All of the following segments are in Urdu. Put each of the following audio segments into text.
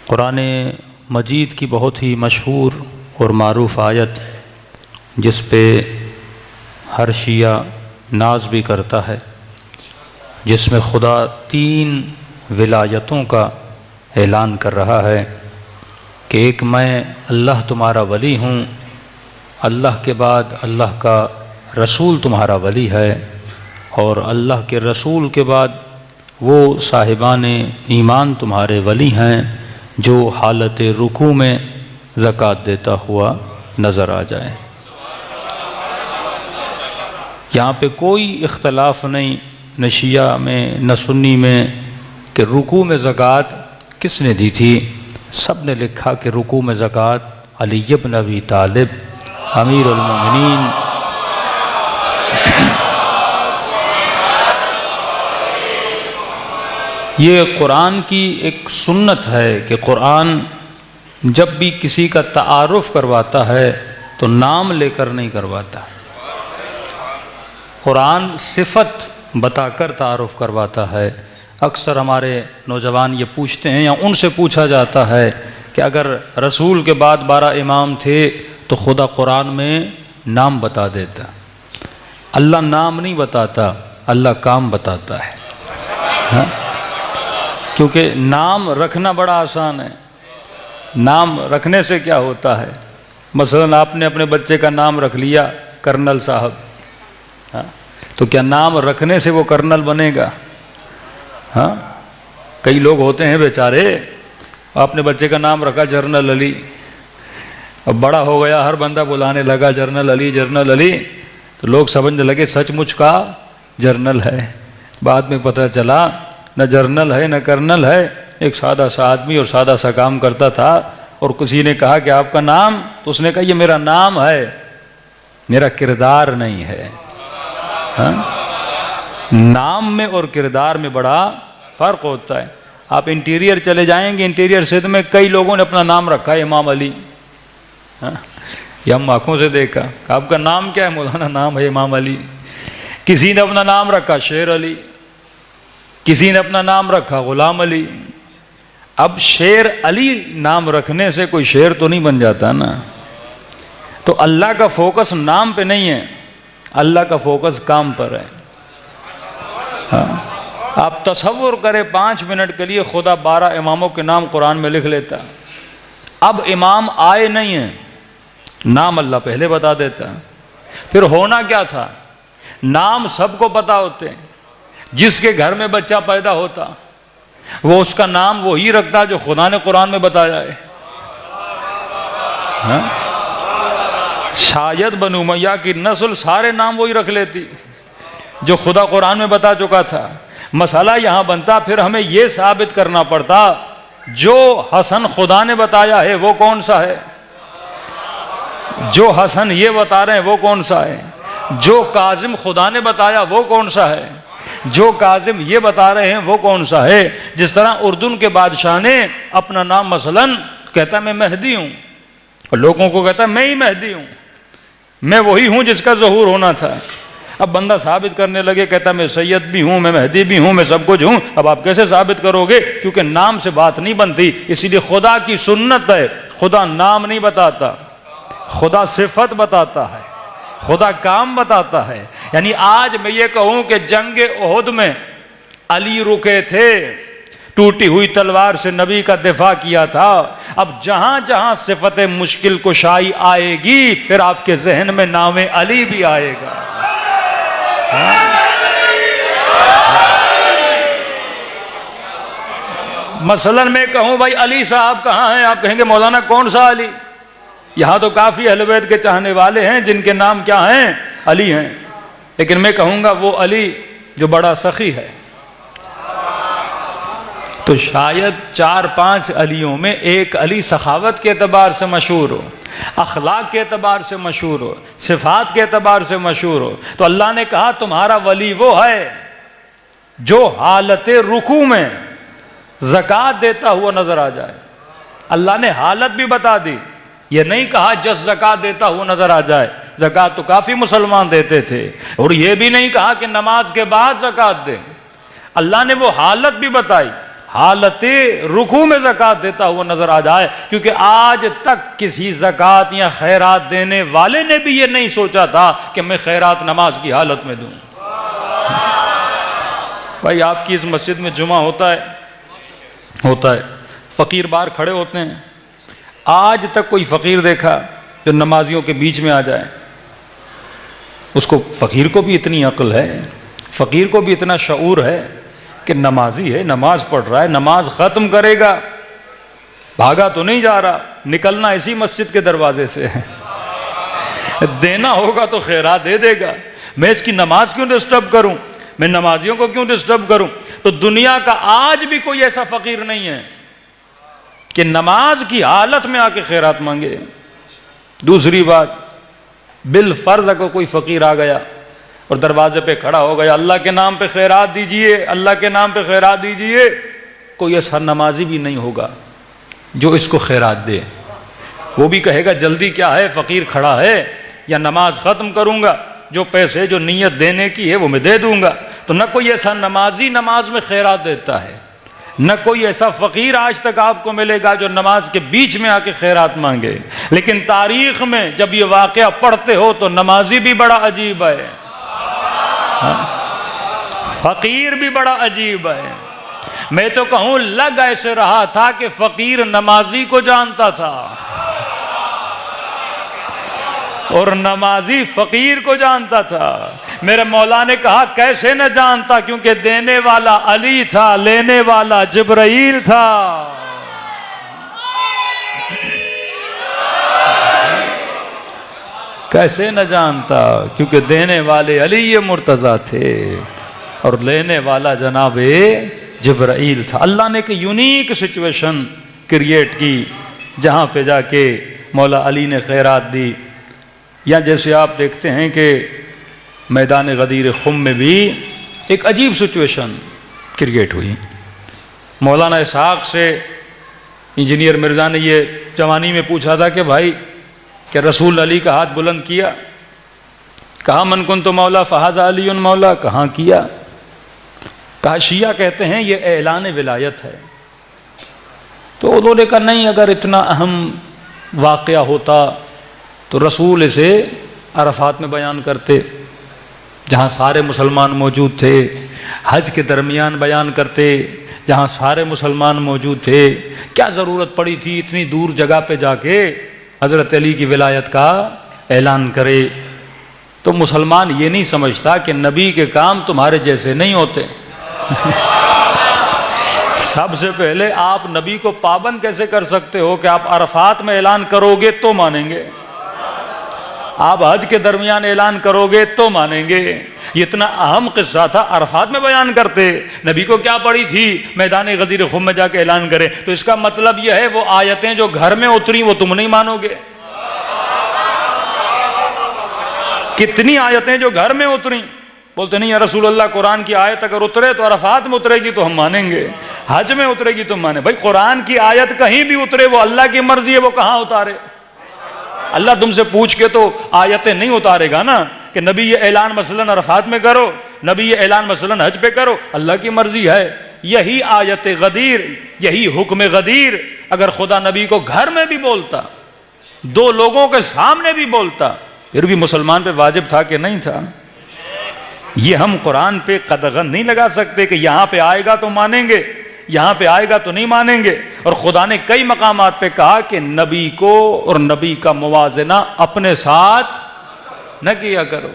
قرآن مجید کی بہت ہی مشہور اور معروف آیت جس پہ ہر شیعہ ناز بھی کرتا ہے، جس میں خدا 3 ولایتوں کا اعلان کر رہا ہے کہ ایک میں اللہ تمہارا ولی ہوں، اللہ کے بعد اللہ کا رسول تمہارا ولی ہے، اور اللہ کے رسول کے بعد وہ صاحبان ایمان تمہارے ولی ہیں جو حالت رکوع میں زکوٰۃ دیتا ہوا نظر آ جائے۔ یہاں پہ کوئی اختلاف نہیں، نہ شیعہ میں نہ سنی میں، کہ رکوع میں زکوٰۃ کس نے دی تھی۔ سب نے لکھا کہ رکوع میں زکوٰۃ علی بن ابی طالب امیر المومنین یہ قرآن کی ایک سنت ہے کہ قرآن جب بھی کسی کا تعارف کرواتا ہے تو نام لے کر نہیں کرواتا، قرآن صفت بتا کر تعارف کرواتا ہے۔ اکثر ہمارے نوجوان یہ پوچھتے ہیں یا ان سے پوچھا جاتا ہے کہ اگر رسول کے بعد 12 امام تھے تو خدا قرآن میں نام بتا دیتا۔ اللہ نام نہیں بتاتا، اللہ کام بتاتا ہے، ہاں؟ کیونکہ نام رکھنا بڑا آسان ہے۔ نام رکھنے سے کیا ہوتا ہے؟ مثلا آپ نے اپنے بچے کا نام رکھ لیا کرنل صاحب، ہاں؟ تو کیا نام رکھنے سے وہ کرنل بنے گا؟ ہاں، کئی لوگ ہوتے ہیں بیچارے، اپنے بچے کا نام رکھا جرنل علی، اب بڑا ہو گیا ہر بندہ بلانے لگا جرنل علی جرنل علی، تو لوگ سمجھنے لگے سچ مچ کا جرنل ہے۔ بعد میں پتہ چلا نہ جرنل ہے نہ کرنل ہے، ایک سادہ سا آدمی اور سادہ سا کام کرتا تھا، اور کسی نے کہا کہ آپ کا نام، تو اس نے کہا یہ میرا نام ہے، میرا کردار نہیں ہے۔ ہاں؟ نام میں اور کردار میں بڑا فرق ہوتا ہے۔ آپ انٹیریئر چلے جائیں گے، انٹیریئر سندھ میں کئی لوگوں نے اپنا نام رکھا ہے امام علی، ہاں؟ یہ ہم آنکھوں سے دیکھا۔ آپ کا نام کیا ہے؟ مولانا نام ہے امام علی۔ کسی نے اپنا نام رکھا شیر علی، کسی نے اپنا نام رکھا غلام علی۔ اب شیر علی نام رکھنے سے کوئی شیر تو نہیں بن جاتا نا۔ تو اللہ کا فوکس نام پہ نہیں ہے، اللہ کا فوکس کام پر ہے۔ ہاں، آپ تصور کریں 5 منٹ کے لیے خدا 12 اماموں کے نام قرآن میں لکھ لیتا، اب امام آئے نہیں ہیں، نام اللہ پہلے بتا دیتا۔ پھر ہونا کیا تھا؟ نام سب کو پتا ہوتے ہیں، جس کے گھر میں بچہ پیدا ہوتا وہ اس کا نام وہی رکھتا جو خدا نے قرآن میں بتایا ہے۔ ہاں؟ شاید بنو امیہ کی نسل سارے نام وہی رکھ لیتی جو خدا قرآن میں بتا چکا تھا۔ مسئلہ یہاں بنتا، پھر ہمیں یہ ثابت کرنا پڑتا جو حسن خدا نے بتایا ہے وہ کون سا ہے، جو حسن یہ بتا رہے ہیں وہ کون سا ہے، جو کاظم خدا نے بتایا وہ کون سا ہے، جو کاظم یہ بتا رہے ہیں وہ کون سا ہے۔ جس طرح اردن کے بادشاہ نے اپنا نام مثلاً کہتا میں مہدی ہوں، اور لوگوں کو کہتا میں ہی مہدی ہوں، میں وہی ہوں جس کا ظہور ہونا تھا۔ اب بندہ ثابت کرنے لگے، کہتا میں سید بھی ہوں، میں مہدی بھی ہوں، میں سب کچھ ہوں۔ اب آپ کیسے ثابت کرو گے؟ کیونکہ نام سے بات نہیں بنتی۔ اسی لیے خدا کی سنت ہے، خدا نام نہیں بتاتا، خدا صفت بتاتا ہے، خدا کام بتاتا ہے۔ یعنی آج میں یہ کہوں کہ جنگ احد میں علی رکے تھے، ٹوٹی ہوئی تلوار سے نبی کا دفاع کیا تھا، اب جہاں جہاں صفت مشکل کشائی آئے گی پھر آپ کے ذہن میں نام علی بھی آئے گا۔ مثلاً میں کہوں بھائی علی صاحب کہاں ہیں، آپ کہیں گے مولانا کون سا علی؟ یہاں تو کافی اہل بیت کے چاہنے والے ہیں جن کے نام کیا ہیں؟ علی ہیں، لیکن میں کہوں گا وہ علی جو بڑا سخی ہے، تو شاید 4-5 علیوں میں ایک علی سخاوت کے اعتبار سے مشہور ہو، اخلاق کے اعتبار سے مشہور ہو، صفات کے اعتبار سے مشہور ہو۔ تو اللہ نے کہا تمہارا ولی وہ ہے جو حالت رکوع میں زکوٰۃ دیتا ہوا نظر آ جائے۔ اللہ نے حالت بھی بتا دی، یہ نہیں کہا جس زکوٰۃ دیتا ہوا نظر آ جائے، زکوٰۃ تو کافی مسلمان دیتے تھے، اور یہ بھی نہیں کہا کہ نماز کے بعد زکوٰۃ دے۔ اللہ نے وہ حالت بھی بتائی، حالت رکوع میں زکوٰۃ دیتا ہوا نظر آ جائے، کیونکہ آج تک کسی زکوٰۃ یا خیرات دینے والے نے بھی یہ نہیں سوچا تھا کہ میں خیرات نماز کی حالت میں دوں۔ بھائی آپ کی اس مسجد میں جمعہ ہوتا ہے، فقیر باہر کھڑے ہوتے ہیں، آج تک کوئی فقیر دیکھا جو نمازیوں کے بیچ میں آ جائے؟ اس کو، فقیر کو بھی اتنی عقل ہے، فقیر کو بھی اتنا شعور ہے کہ نمازی ہے، نماز پڑھ رہا ہے، نماز ختم کرے گا، بھاگا تو نہیں جا رہا، نکلنا اسی مسجد کے دروازے سے ہے، دینا ہوگا تو خیرات دے دے گا، میں اس کی نماز کیوں ڈسٹرب کروں، میں نمازیوں کو کیوں ڈسٹرب کروں؟ تو دنیا کا آج بھی کوئی ایسا فقیر نہیں ہے کہ نماز کی حالت میں آ کے خیرات مانگے۔ دوسری بات، بالفرض اگر کوئی فقیر آ گیا اور دروازے پہ کھڑا ہو گیا، اللہ کے نام پہ خیرات دیجئے، اللہ کے نام پہ خیرات دیجئے، کوئی ایسا نمازی بھی نہیں ہوگا جو اس کو خیرات دے۔ وہ بھی کہے گا جلدی کیا ہے، فقیر کھڑا ہے، یا نماز ختم کروں گا، جو پیسے جو نیت دینے کی ہے وہ میں دے دوں گا۔ تو نہ کوئی ایسا نمازی نماز میں خیرات دیتا ہے، نہ کوئی ایسا فقیر آج تک آپ کو ملے گا جو نماز کے بیچ میں آ کے خیرات مانگے۔ لیکن تاریخ میں جب یہ واقعہ پڑھتے ہو تو نمازی بھی بڑا عجیب ہے، فقیر بھی بڑا عجیب ہے۔ میں تو کہوں لگ ایسے رہا تھا کہ فقیر نمازی کو جانتا تھا اور نمازی فقیر کو جانتا تھا۔ میرے مولا نے کہا کیسے نہ جانتا، کیونکہ دینے والا علی تھا، لینے والا جبرائیل تھا۔ کیسے نہ جانتا، کیونکہ دینے والے علی مرتضیٰ تھے اور لینے والا جناب جبرائیل تھا۔ اللہ نے ایک یونیک سچویشن کریٹ کی جہاں پہ جا کے مولا علی نے خیرات دی۔ یا جیسے آپ دیکھتے ہیں کہ میدان غدیر خم میں بھی ایک عجیب سچویشن کریٹ ہوئی۔ مولانا اسحاق سے انجینئر مرزا نے یہ جوانی میں پوچھا تھا کہ بھائی کہ رسول علی کا ہاتھ بلند کیا، کہا من کنت مولا فہذا علی مولا، کہاں کیا؟ کہا شیعہ کہتے ہیں یہ اعلان ولایت ہے۔ تو انہوں نے کہا نہیں، اگر اتنا اہم واقعہ ہوتا تو رسول اسے عرفات میں بیان کرتے، جہاں سارے مسلمان موجود تھے، حج کے درمیان بیان کرتے جہاں سارے مسلمان موجود تھے۔ کیا ضرورت پڑی تھی اتنی دور جگہ پہ جا کے حضرت علی کی ولایت کا اعلان کرے؟ تو مسلمان یہ نہیں سمجھتا کہ نبی کے کام تمہارے جیسے نہیں ہوتے۔ سب سے پہلے آپ نبی کو پابند کیسے کر سکتے ہو کہ آپ عرفات میں اعلان کرو گے تو مانیں گے، آپ حج کے درمیان اعلان کرو گے تو مانیں گے؟ یہ اتنا اہم قصہ تھا، عرفات میں بیان کرتے۔ نبی کو کیا پڑی تھی میدان غدیر خم میں جا کے اعلان کرے؟ تو اس کا مطلب یہ ہے وہ آیتیں جو گھر میں اتری وہ تم نہیں مانو گے۔ کتنی آیتیں جو گھر میں اتری، بولتے نہیں یا رسول اللہ قرآن کی آیت اگر اترے تو عرفات میں اترے گی تو ہم مانیں گے، حج میں اترے گی تو ہم مانیں۔ بھائی قرآن کی آیت کہیں بھی اترے وہ اللہ کی مرضی ہے، وہ کہاں اتارے؟ اللہ تم سے پوچھ کے تو آیتیں نہیں اتارے گا نا کہ نبی یہ اعلان مثلاً عرفات میں کرو، نبی یہ اعلان مثلاً حج پہ کرو۔ اللہ کی مرضی ہے۔ یہی آیت غدیر، یہی حکم غدیر اگر خدا نبی کو گھر میں بھی بولتا، دو لوگوں کے سامنے بھی بولتا، پھر بھی مسلمان پہ واجب تھا کہ نہیں تھا؟ یہ ہم قرآن پہ قدغن نہیں لگا سکتے کہ یہاں پہ آئے گا تو مانیں گے، یہاں پہ آئے گا تو نہیں مانیں گے۔ اور خدا نے کئی مقامات پہ کہا کہ نبی کو اور نبی کا موازنہ اپنے ساتھ نہ کیا کرو۔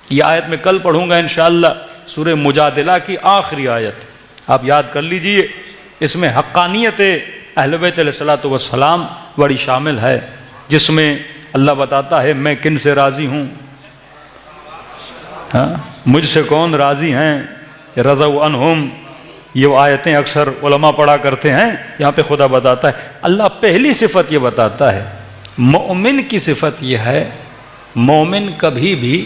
یہ آیت میں کل پڑھوں گا انشاءاللہ، سورہ مجادلہ کی آخری آیت، آپ یاد کر لیجئے۔ اس میں حقانیت اہل بیت علیہ الصلوۃ والسلام بڑی شامل ہے، جس میں اللہ بتاتا ہے میں کن سے راضی ہوں، مجھ سے کون راضی ہیں، رضوا عنہم۔ یہ وہ آیتیں اکثر علماء پڑھا کرتے ہیں، یہاں پہ خدا بتاتا ہے، اللہ پہلی صفت یہ بتاتا ہے، مومن کی صفت یہ ہے مومن کبھی بھی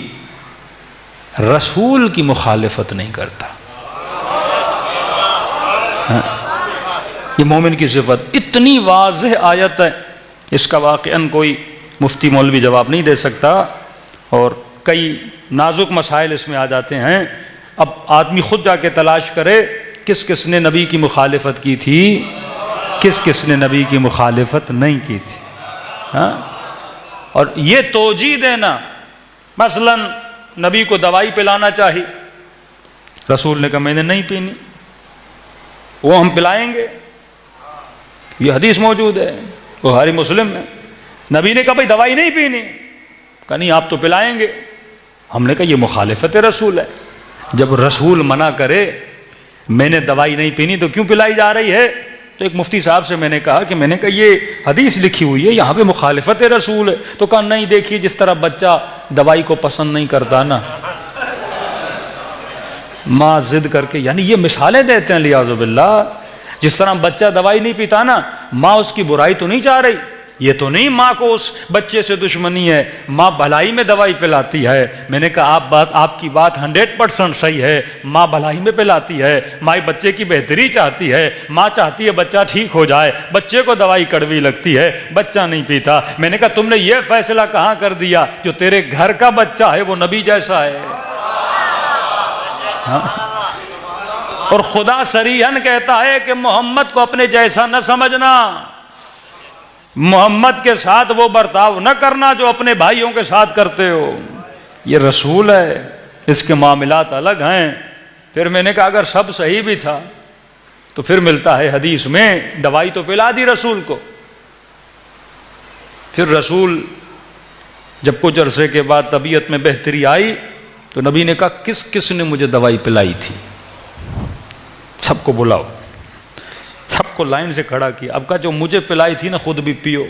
رسول کی مخالفت نہیں کرتا۔ یہ مومن کی صفت اتنی واضح آیت ہے، اس کا واقعاً کوئی مفتی مولوی جواب نہیں دے سکتا، اور کئی نازک مسائل اس میں آ جاتے ہیں۔ اب آدمی خود جا کے تلاش کرے کس کس نے نبی کی مخالفت کی تھی، کس کس نے نبی کی مخالفت نہیں کی تھی. ہاں، اور یہ توجیہ دینا، مثلا نبی کو دوائی پلانا چاہیے، رسول نے کہا میں نے نہیں پینی، وہ ہم پلائیں گے. یہ حدیث موجود ہے بخاری مسلم میں. نبی نے کہا بھائی دوائی نہیں پینی، کہا نہیں آپ تو پلائیں گے. ہم نے کہا یہ مخالفت رسول ہے. جب رسول منع کرے میں نے دوائی نہیں پینی تو کیوں پلائی جا رہی ہے؟ تو ایک مفتی صاحب سے میں نے کہا یہ حدیث لکھی ہوئی ہے، یہاں پہ مخالفت رسول ہے. تو کہا نہیں، دیکھیے جس طرح بچہ دوائی کو پسند نہیں کرتا نا، ماں ضد کر کے، یعنی یہ مثالیں دیتے ہیں لیاذ باللہ، جس طرح بچہ دوائی نہیں پیتا نا، ماں اس کی برائی تو نہیں چاہ رہی. یہ تو نہیں ماں کو اس بچے سے دشمنی ہے، ماں بھلائی میں دوائی پلاتی ہے. میں نے کہا آپ کی بات 100% صحیح ہے، ماں بھلائی میں پلاتی ہے، ماں بچے کی بہتری چاہتی ہے، ماں چاہتی ہے بچہ ٹھیک ہو جائے، بچے کو دوائی کڑوی لگتی ہے، بچہ نہیں پیتا. میں نے کہا تم نے یہ فیصلہ کہاں کر دیا؟ جو تیرے گھر کا بچہ ہے وہ نبی جیسا ہے. اور خدا صریحاً کہتا ہے کہ محمد کو اپنے جیسا نہ سمجھنا، محمد کے ساتھ وہ برتاؤ نہ کرنا جو اپنے بھائیوں کے ساتھ کرتے ہو. یہ رسول ہے، اس کے معاملات الگ ہیں. پھر میں نے کہا اگر سب صحیح بھی تھا تو پھر ملتا ہے حدیث میں دوائی تو پلا دی رسول کو. پھر رسول جب کچھ عرصے کے بعد طبیعت میں بہتری آئی تو نبی نے کہا کس کس نے مجھے دوائی پلائی تھی؟ سب کو بلاؤ، سب کو لائن سے کھڑا کیا. اب کہا جو مجھے پلائی تھی نا خود بھی پیو.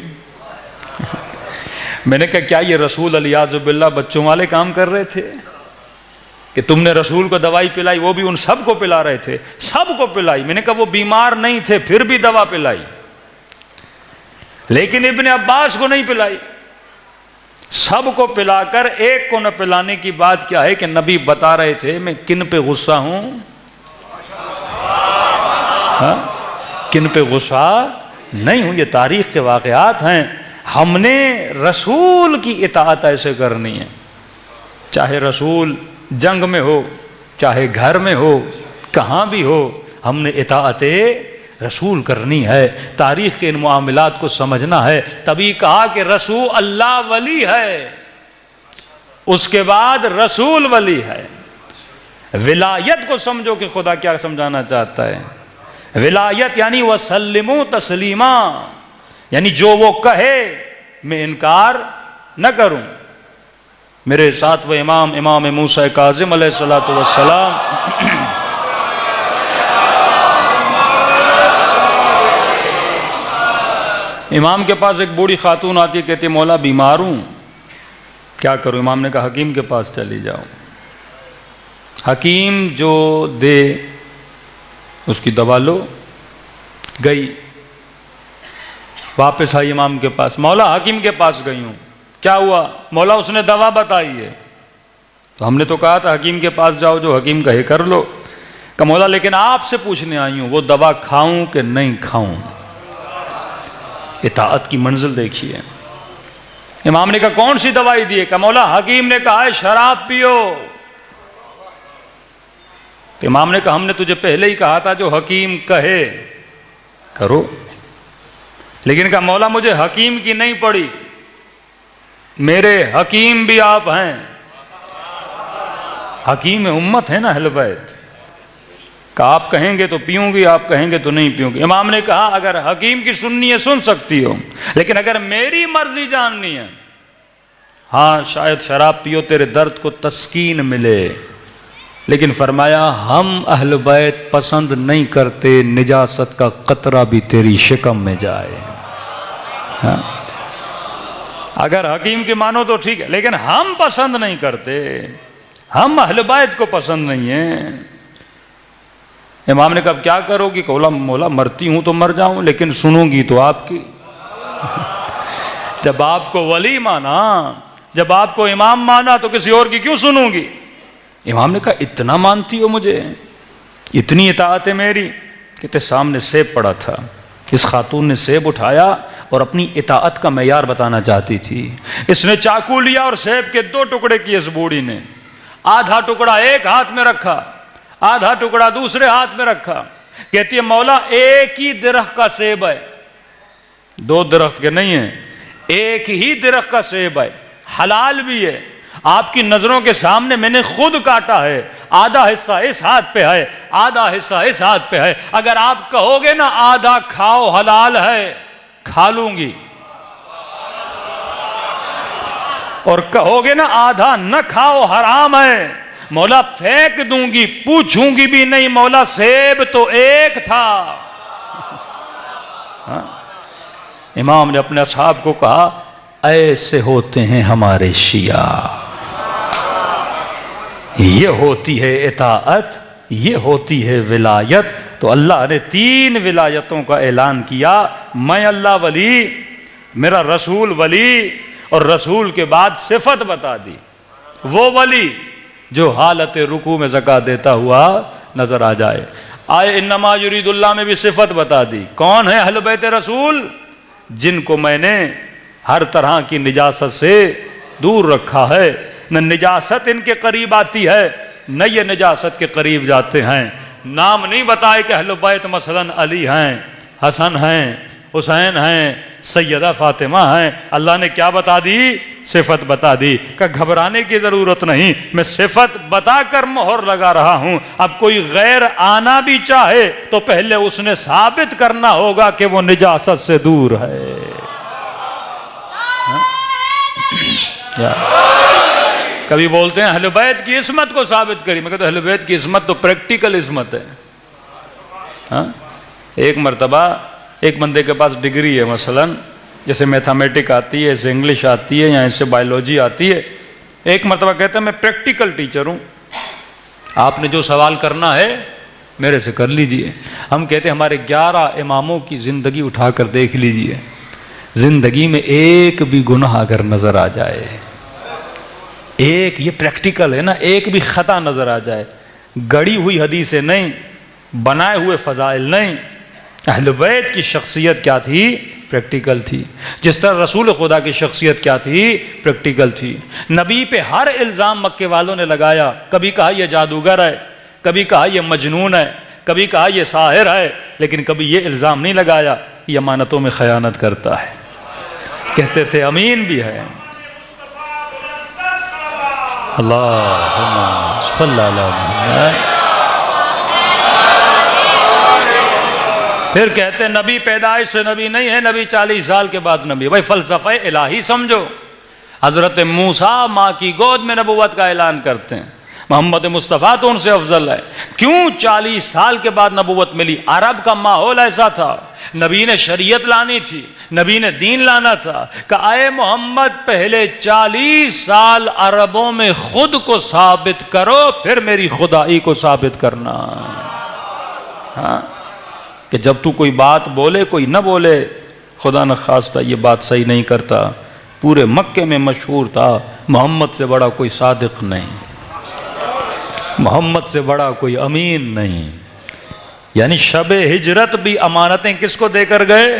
میں نے کہا کیا یہ رسول علیاذ باللہ بچوں والے کام کر رہے تھے کہ تم نے رسول کو دوائی پلائی؟ وہ بھی ان سب کو پلا رہے تھے، سب کو پلائی. میں نے کہا وہ بیمار نہیں تھے پھر بھی دوا پلائی، لیکن ابن عباس کو نہیں پلائی. سب کو پلا کر ایک کو نہ پلانے کی بات کیا ہے کہ نبی بتا رہے تھے میں کن پہ غصہ ہوں، کن پہ غصہ نہیں ہوں. یہ تاریخ کے واقعات ہیں. ہم نے رسول کی اطاعت ایسے کرنی ہے، چاہے رسول جنگ میں ہو، چاہے گھر میں ہو، کہاں بھی ہو، ہم نے اطاعت رسول کرنی ہے. تاریخ کے ان معاملات کو سمجھنا ہے. تبھی کہا کہ رسول اللہ ولی ہے، اس کے بعد رسول ولی ہے. ولایت کو سمجھو کہ خدا کیا سمجھانا چاہتا ہے. ولایت یعنی وسلموا تسلیما، یعنی جو وہ کہے میں انکار نہ کروں. میرے ساتھ وہ امام موسیٰ کاظم علیہ الصلوۃ والسلام امام کے پاس ایک بوڑھی خاتون آتی ہے، کہتی مولا بیمار ہوں کیا کروں؟ امام نے کہا حکیم کے پاس چلی جاؤ. حکیم جو دے اس کی دوا لو. گئی، واپس آئی امام کے پاس، مولا حکیم کے پاس گئی ہوں. کیا ہوا؟ مولا اس نے دوا بتائی ہے. تو ہم نے تو کہا تھا حکیم کے پاس جاؤ، جو حکیم کہے کر لو. کہ مولا لیکن آپ سے پوچھنے آئی ہوں وہ دوا کھاؤں کہ نہیں کھاؤں. اطاعت کی منزل دیکھیے. امام نے کہا کون سی دوائی دی ہے؟ کہ مولا حکیم نے کہا ہے شراب پیو. امام نے کہا ہم نے تجھے پہلے ہی کہا تھا جو حکیم کہے کرو. لیکن کہا مولا مجھے حکیم کی نہیں پڑی، میرے حکیم بھی آپ ہیں، حکیم امت ہے نا اہل بیت. کہ آپ کہیں گے تو پیوں گی، آپ کہیں گے تو نہیں پیوں گی. امام نے کہا اگر حکیم کی سننی ہے سن سکتی ہو، لیکن اگر میری مرضی جاننی ہے، ہاں شاید شراب پیو تیرے درد کو تسکین ملے. لیکن فرمایا ہم اہل بیت پسند نہیں کرتے نجاست کا قطرہ بھی تیری شکم میں جائے. ہاں اگر حکیم کی مانو تو ٹھیک ہے، لیکن ہم پسند نہیں کرتے، ہم اہل بیت کو پسند نہیں ہیں. امام نے کہا کیا کرو گی؟ کہ مولا مرتی ہوں تو مر جاؤں، لیکن سنوں گی تو آپ کی. جب آپ کو ولی مانا، جب آپ کو امام مانا تو کسی اور کی کیوں سنوں گی؟ امام نے کہا اتنا مانتی ہو مجھے، اتنی اطاعت ہے میری؟ کہتے سامنے سیب پڑا تھا، اس خاتون نے سیب اٹھایا اور اپنی اطاعت کا معیار بتانا چاہتی تھی. اس نے چاقو لیا اور سیب کے 2 ٹکڑے کیے. اس بوڑھی نے آدھا ٹکڑا ایک ہاتھ میں رکھا، آدھا ٹکڑا دوسرے ہاتھ میں رکھا، کہتی ہے مولا ایک ہی درخت کا سیب ہے، 2 درخت کے نہیں ہیں، ایک ہی درخت کا سیب ہے، حلال بھی ہے، آپ کی نظروں کے سامنے میں نے خود کاٹا ہے، آدھا حصہ اس ہاتھ پہ ہے، آدھا حصہ اس ہاتھ پہ ہے، اگر آپ کہو گے نا آدھا کھاؤ حلال ہے، کھا لوں گی، اور کہو گے نا آدھا نہ کھاؤ حرام ہے، مولا پھینک دوں گی، پوچھوں گی بھی نہیں، مولا سیب تو ایک تھا۔ امام نے اپنے اصحاب کو کہا ایسے ہوتے ہیں ہمارے شیعہ، یہ ہوتی ہے اطاعت، یہ ہوتی ہے ولایت۔ تو اللہ نے 3 ولایتوں کا اعلان کیا، میں اللہ ولی، میرا رسول ولی، اور رسول کے بعد صفت بتا دی، وہ ولی جو حالت رکوع میں زکوٰۃ دیتا ہوا نظر آ جائے۔ آئے انما یرید اللہ میں بھی صفت بتا دی، کون ہے اہل بیت رسول؟ جن کو میں نے ہر طرح کی نجاست سے دور رکھا ہے، نہ نجاست ان کے قریب آتی ہے نہ یہ نجاست کے قریب جاتے ہیں۔ نام نہیں بتائے کہ اہل بیت مثلاً علی ہیں، حسن ہیں، حسین ہیں، سیدہ فاطمہ ہیں، اللہ نے کیا بتا دی؟ صفت بتا دی کہ گھبرانے کی ضرورت نہیں، میں صفت بتا کر مہر لگا رہا ہوں۔ اب کوئی غیر آنا بھی چاہے تو پہلے اس نے ثابت کرنا ہوگا کہ وہ نجاست سے دور ہے۔ کبھی بولتے ہیں اہل بیت کی عصمت کو ثابت کری، میں کہتا ہوں اہل بیت کی عصمت تو پریکٹیکل عصمت ہے۔ ایک مرتبہ ایک بندے کے پاس ڈگری ہے، مثلاً جیسے میتھمیٹک آتی ہے، ایسے انگلش آتی ہے، یا ایسے بائیولوجی آتی ہے، ایک مرتبہ کہتا ہے میں پریکٹیکل ٹیچر ہوں، آپ نے جو سوال کرنا ہے میرے سے کر لیجئے۔ ہم کہتے ہیں ہمارے 11 اماموں کی زندگی اٹھا کر دیکھ لیجئے، زندگی میں ایک بھی گناہ اگر نظر آ جائے، ایک، یہ پریکٹیکل ہے نا، ایک بھی خطا نظر آ جائے، گڑی ہوئی حدیثیں نہیں، بنائے ہوئے فضائل نہیں، اہل بیت کی شخصیت کیا تھی؟ پریکٹیکل تھی۔ جس طرح رسول خدا کی شخصیت کیا تھی؟ پریکٹیکل تھی۔ نبی پہ ہر الزام مکے والوں نے لگایا، کبھی کہا یہ جادوگر ہے، کبھی کہا یہ مجنون ہے، کبھی کہا یہ ساحر ہے، لیکن کبھی یہ الزام نہیں لگایا کہ یہ امانتوں میں خیانت کرتا ہے، کہتے تھے امین بھی ہے۔ اللہم صلی اللہ علیہ وسلم۔ پھر کہتے ہیں نبی پیدائش سے نبی نہیں ہے، نبی 40 سال کے بعد نبی۔ بھائی فلسفہ الہی سمجھو، حضرت موسیٰ ماں کی گود میں نبوت کا اعلان کرتے ہیں، محمد مصطفیٰ تو ان سے افضل ہے، کیوں 40 سال کے بعد نبوت ملی؟ عرب کا ماحول ایسا تھا، نبی نے شریعت لانی تھی، نبی نے دین لانا تھا، کہ اے محمد پہلے 40 سال عربوں میں خود کو ثابت کرو، پھر میری خدائی کو ثابت کرنا۔ ہاں، کہ جب تو کوئی بات بولے کوئی نہ بولے، خدا نخواستہ یہ بات صحیح نہیں کرتا، پورے مکے میں مشہور تھا محمد سے بڑا کوئی صادق نہیں، محمد سے بڑا کوئی امین نہیں۔ یعنی شب ہجرت بھی امانتیں کس کو دے کر گئے؟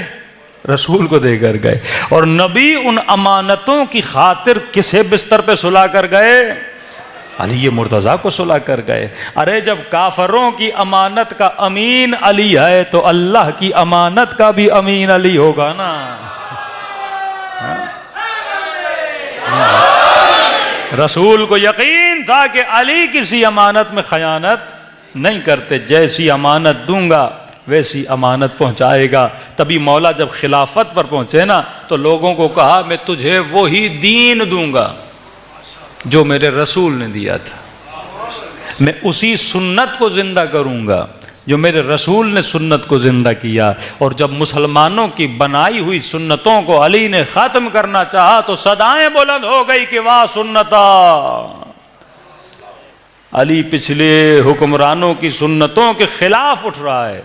رسول کو دے کر گئے، اور نبی ان امانتوں کی خاطر کسے بستر پہ سلا کر گئے؟ علی مرتضیٰ کو سلا کر گئے۔ ارے جب کافروں کی امانت کا امین علی ہے تو اللہ کی امانت کا بھی امین علی ہوگا نا۔ رسول کو یقین تھا کہ علی کسی امانت میں خیانت نہیں کرتے، جیسی امانت دوں گا ویسی امانت پہنچائے گا۔ تبھی مولا جب خلافت پر پہنچے نا تو لوگوں کو کہا میں تجھے وہی دین دوں گا جو میرے رسول نے دیا تھا، میں اسی سنت کو زندہ کروں گا جو میرے رسول نے سنت کو زندہ کیا۔ اور جب مسلمانوں کی بنائی ہوئی سنتوں کو علی نے ختم کرنا چاہا تو صدائیں بلند ہو گئی کہ واہ سنتا، علی پچھلے حکمرانوں کی سنتوں کے خلاف اٹھ رہا ہے۔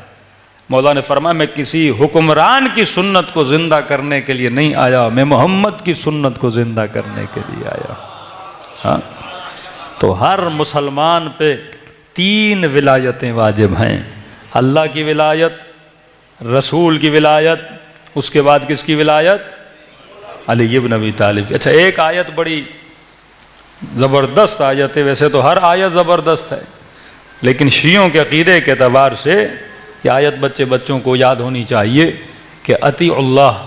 مولا نے فرمایا میں کسی حکمران کی سنت کو زندہ کرنے کے لیے نہیں آیا، میں محمد کی سنت کو زندہ کرنے کے لیے آیا۔ ہاں، تو ہر مسلمان پہ 3 ولایتیں واجب ہیں، اللہ کی ولایت، رسول کی ولایت، اس کے بعد کس کی ولایت؟ علی بن ابی طالب۔ اچھا، ایک آیت بڑی زبردست آیت ہے، ویسے تو ہر آیت زبردست ہے، لیکن شیعوں کے عقیدے کے اعتبار سے یہ آیت بچوں کو یاد ہونی چاہیے کہ اطیعوا اللہ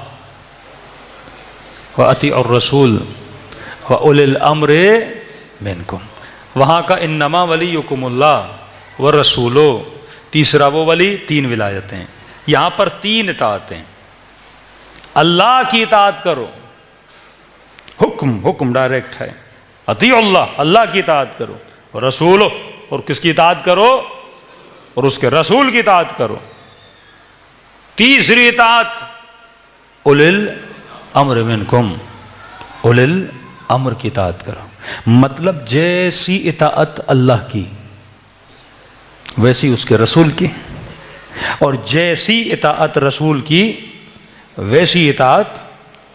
واطیعوا الرسول واولی الامر منکم. وہاں کا انما ولیکم اللہ والرسول، تیسرا وہ ولی، 3 ولایتیں. یہاں پر 3 اطاعتیں. اللہ کی اطاعت کرو، حکم ڈائریکٹ ہے. اطیعوا اللہ، اللہ کی اطاعت کرو، اور رسول، اور کس کی اطاعت کرو؟ اور اس کے رسول کی اطاعت کرو. تیسری اطاعت اولی الامر منکم، اولی الامر کی اطاعت کرو. مطلب جیسی اطاعت اللہ کی ویسی اس کے رسول کی، اور جیسی اطاعت رسول کی ویسی اطاعت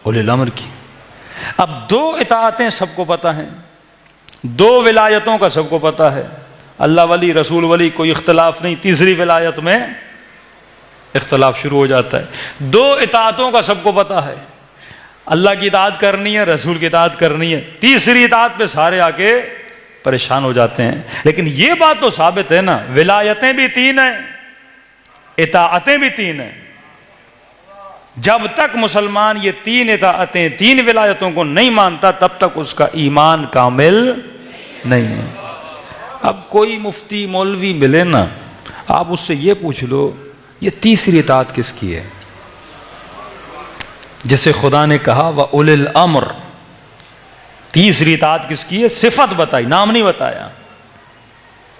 اولی الامر کی. اب 2 اطاعتیں سب کو پتہ ہیں، 2 ولایتوں کا سب کو پتہ ہے. اللہ ولی رسول ولی کوئی اختلاف نہیں. تیسری ولایت میں اختلاف شروع ہو جاتا ہے. 2 اطاعتوں کا سب کو پتہ ہے، اللہ کی اطاعت کرنی ہے، رسول کی اطاعت کرنی ہے. تیسری اطاعت پہ سارے آ کے پریشان ہو جاتے ہیں. لیکن یہ بات تو ثابت ہے نا، ولایتیں بھی 3 ہیں، اطاعتیں بھی 3 ہیں. جب تک مسلمان یہ 3 اطاعتیں 3 ولایتوں کو نہیں مانتا تب تک اس کا ایمان کامل نہیں ہے. اب کوئی مفتی مولوی ملے نا، آپ اس سے یہ پوچھ لو یہ تیسری اطاعت کس کی ہے؟ جسے خدا نے کہا وَأُولِي الْأَمْرِ، تیسری اطاعت کس کی ہے؟ صفت بتائی، نام نہیں بتایا.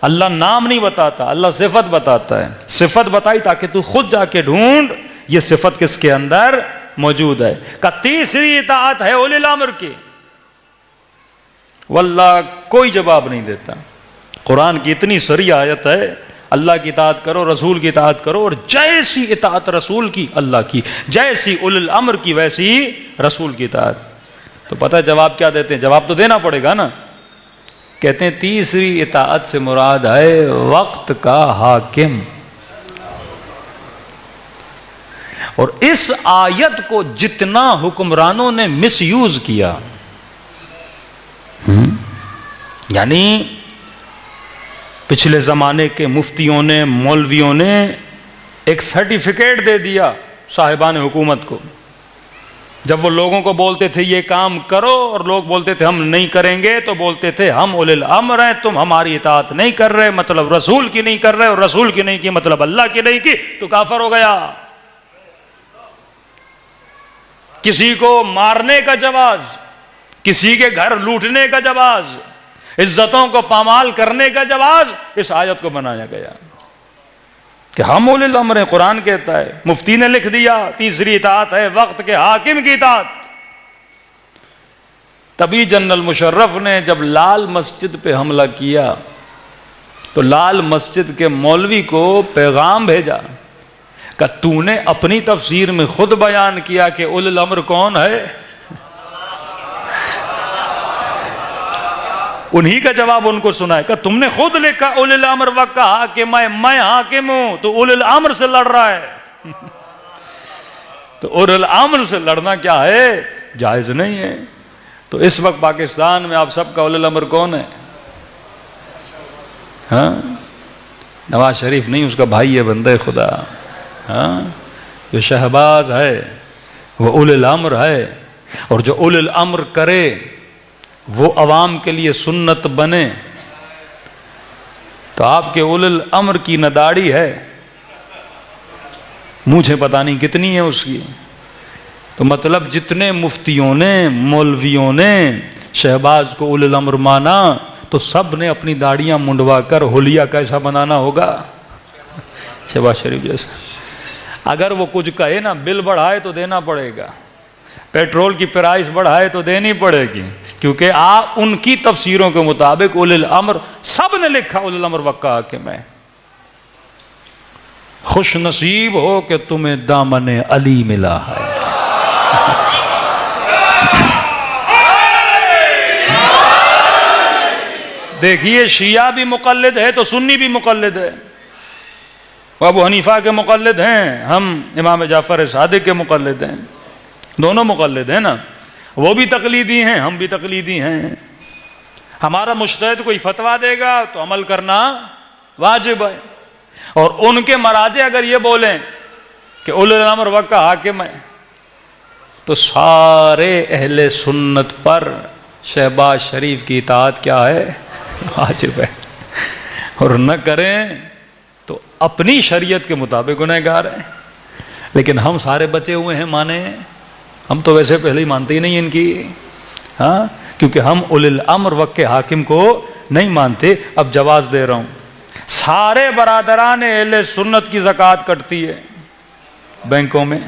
اللہ نام نہیں بتاتا، اللہ صفت بتاتا ہے. صفت بتائی تاکہ تو خود جا کے ڈھونڈ یہ صفت کس کے اندر موجود ہے. کہ تیسری اطاعت ہے اولی الامر کی. واللہ کوئی جواب نہیں دیتا. قرآن کی اتنی سری آیت ہے، اللہ کی اطاعت کرو، رسول کی اطاعت کرو، اور جیسی اطاعت رسول کی اللہ کی، جیسی اولی الامر کی ویسی رسول کی اطاعت. تو پتہ ہے جواب کیا دیتے ہیں؟ جواب تو دینا پڑے گا نا. کہتے ہیں تیسری اطاعت سے مراد ہے وقت کا حاکم. اور اس آیت کو جتنا حکمرانوں نے مس یوز کیا، یعنی پچھلے زمانے کے مفتیوں نے، مولویوں نے ایک سرٹیفکیٹ دے دیا صاحبان حکومت کو. جب وہ لوگوں کو بولتے تھے یہ کام کرو اور لوگ بولتے تھے ہم نہیں کریں گے، تو بولتے تھے ہم اولی الامر ہیں، تم ہماری اطاعت نہیں کر رہے، مطلب رسول کی نہیں کر رہے، اور رسول کی نہیں کی مطلب اللہ کی نہیں کی، تو کافر ہو گیا. کسی کو مارنے کا جواز، کسی کے گھر لوٹنے کا جواز، عزتوں کو پامال کرنے کا جواز اس آیت کو بنایا گیا کہ ہم اولی الامر ہیں. قرآن کہتا ہے، مفتی نے لکھ دیا تیسری اطاعت ہے وقت کے حاکم کی اطاعت. تبھی جنرل مشرف نے جب لال مسجد پہ حملہ کیا تو لال مسجد کے مولوی کو پیغام بھیجا کہ تو نے اپنی تفسیر میں خود بیان کیا کہ اولی الامر کون ہے. انہی کا جواب ان کو سنا ہے کہ تم نے خود لکھا اولی الامر وقت کا حاکم ہے، میں حاکم ہوں، تو اولی الامر سے لڑ رہا ہے. تو اولی الامر سے لڑنا کیا ہے؟ جائز نہیں ہے. تو اس وقت پاکستان میں آپ سب کا اولی الامر کون ہے؟ ہاں، نواز شریف نہیں، اس کا بھائی ہے بندہ خدا. ہاں، جو شہباز ہے وہ اولی الامر ہے، اور جو اولی الامر کرے وہ عوام کے لیے سنت بنے. تو آپ کے اولی الامر کی نہ داڑھی ہے، مجھے پتہ نہیں کتنی ہے اس کی. تو مطلب جتنے مفتیوں نے، مولویوں نے شہباز کو اولی الامر مانا تو سب نے اپنی داڑیاں منڈوا کر حلیہ کیسا بنانا ہوگا؟ شہباز شریف جیسا. اگر وہ کچھ کہے نا، بل بڑھائے تو دینا پڑے گا، پیٹرول کی پرائس بڑھائے تو دینی پڑے گی، کیونکہ آپ ان کی تفسیروں کے مطابق اولی الامر سب نے لکھا اولی الامر وقت کا حاکم ہے. خوش نصیب ہو کہ تمہیں دامن علی ملا ہے. دیکھیے شیعہ بھی مقلد ہے تو سنی بھی مقلد ہے. ابو حنیفہ کے مقلد ہیں، ہم امام جعفر صادق کے مقلد ہیں، دونوں مقلد ہیں نا. وہ بھی تقلیدی ہیں، ہم بھی تقلیدی ہیں. ہمارا مجتہد کوئی فتویٰ دے گا تو عمل کرنا واجب ہے. اور ان کے مراجع اگر یہ بولیں کہ اولی الامر وقت کا حاکم ہے تو سارے اہل سنت پر شہباز شریف کی اطاعت کیا ہے؟ واجب ہے. اور نہ کریں تو اپنی شریعت کے مطابق گنہگار ہیں. لیکن ہم سارے بچے ہوئے ہیں مانے. ہم تو ویسے پہلے ہی مانتے ہی نہیں ان کی، ہاں، کیونکہ ہم اولی الامر وقت کے حاکم کو نہیں مانتے. اب جواز دے رہا ہوں، سارے برادران اہل سنت کی زکوٰۃ کٹتی ہے بینکوں میں.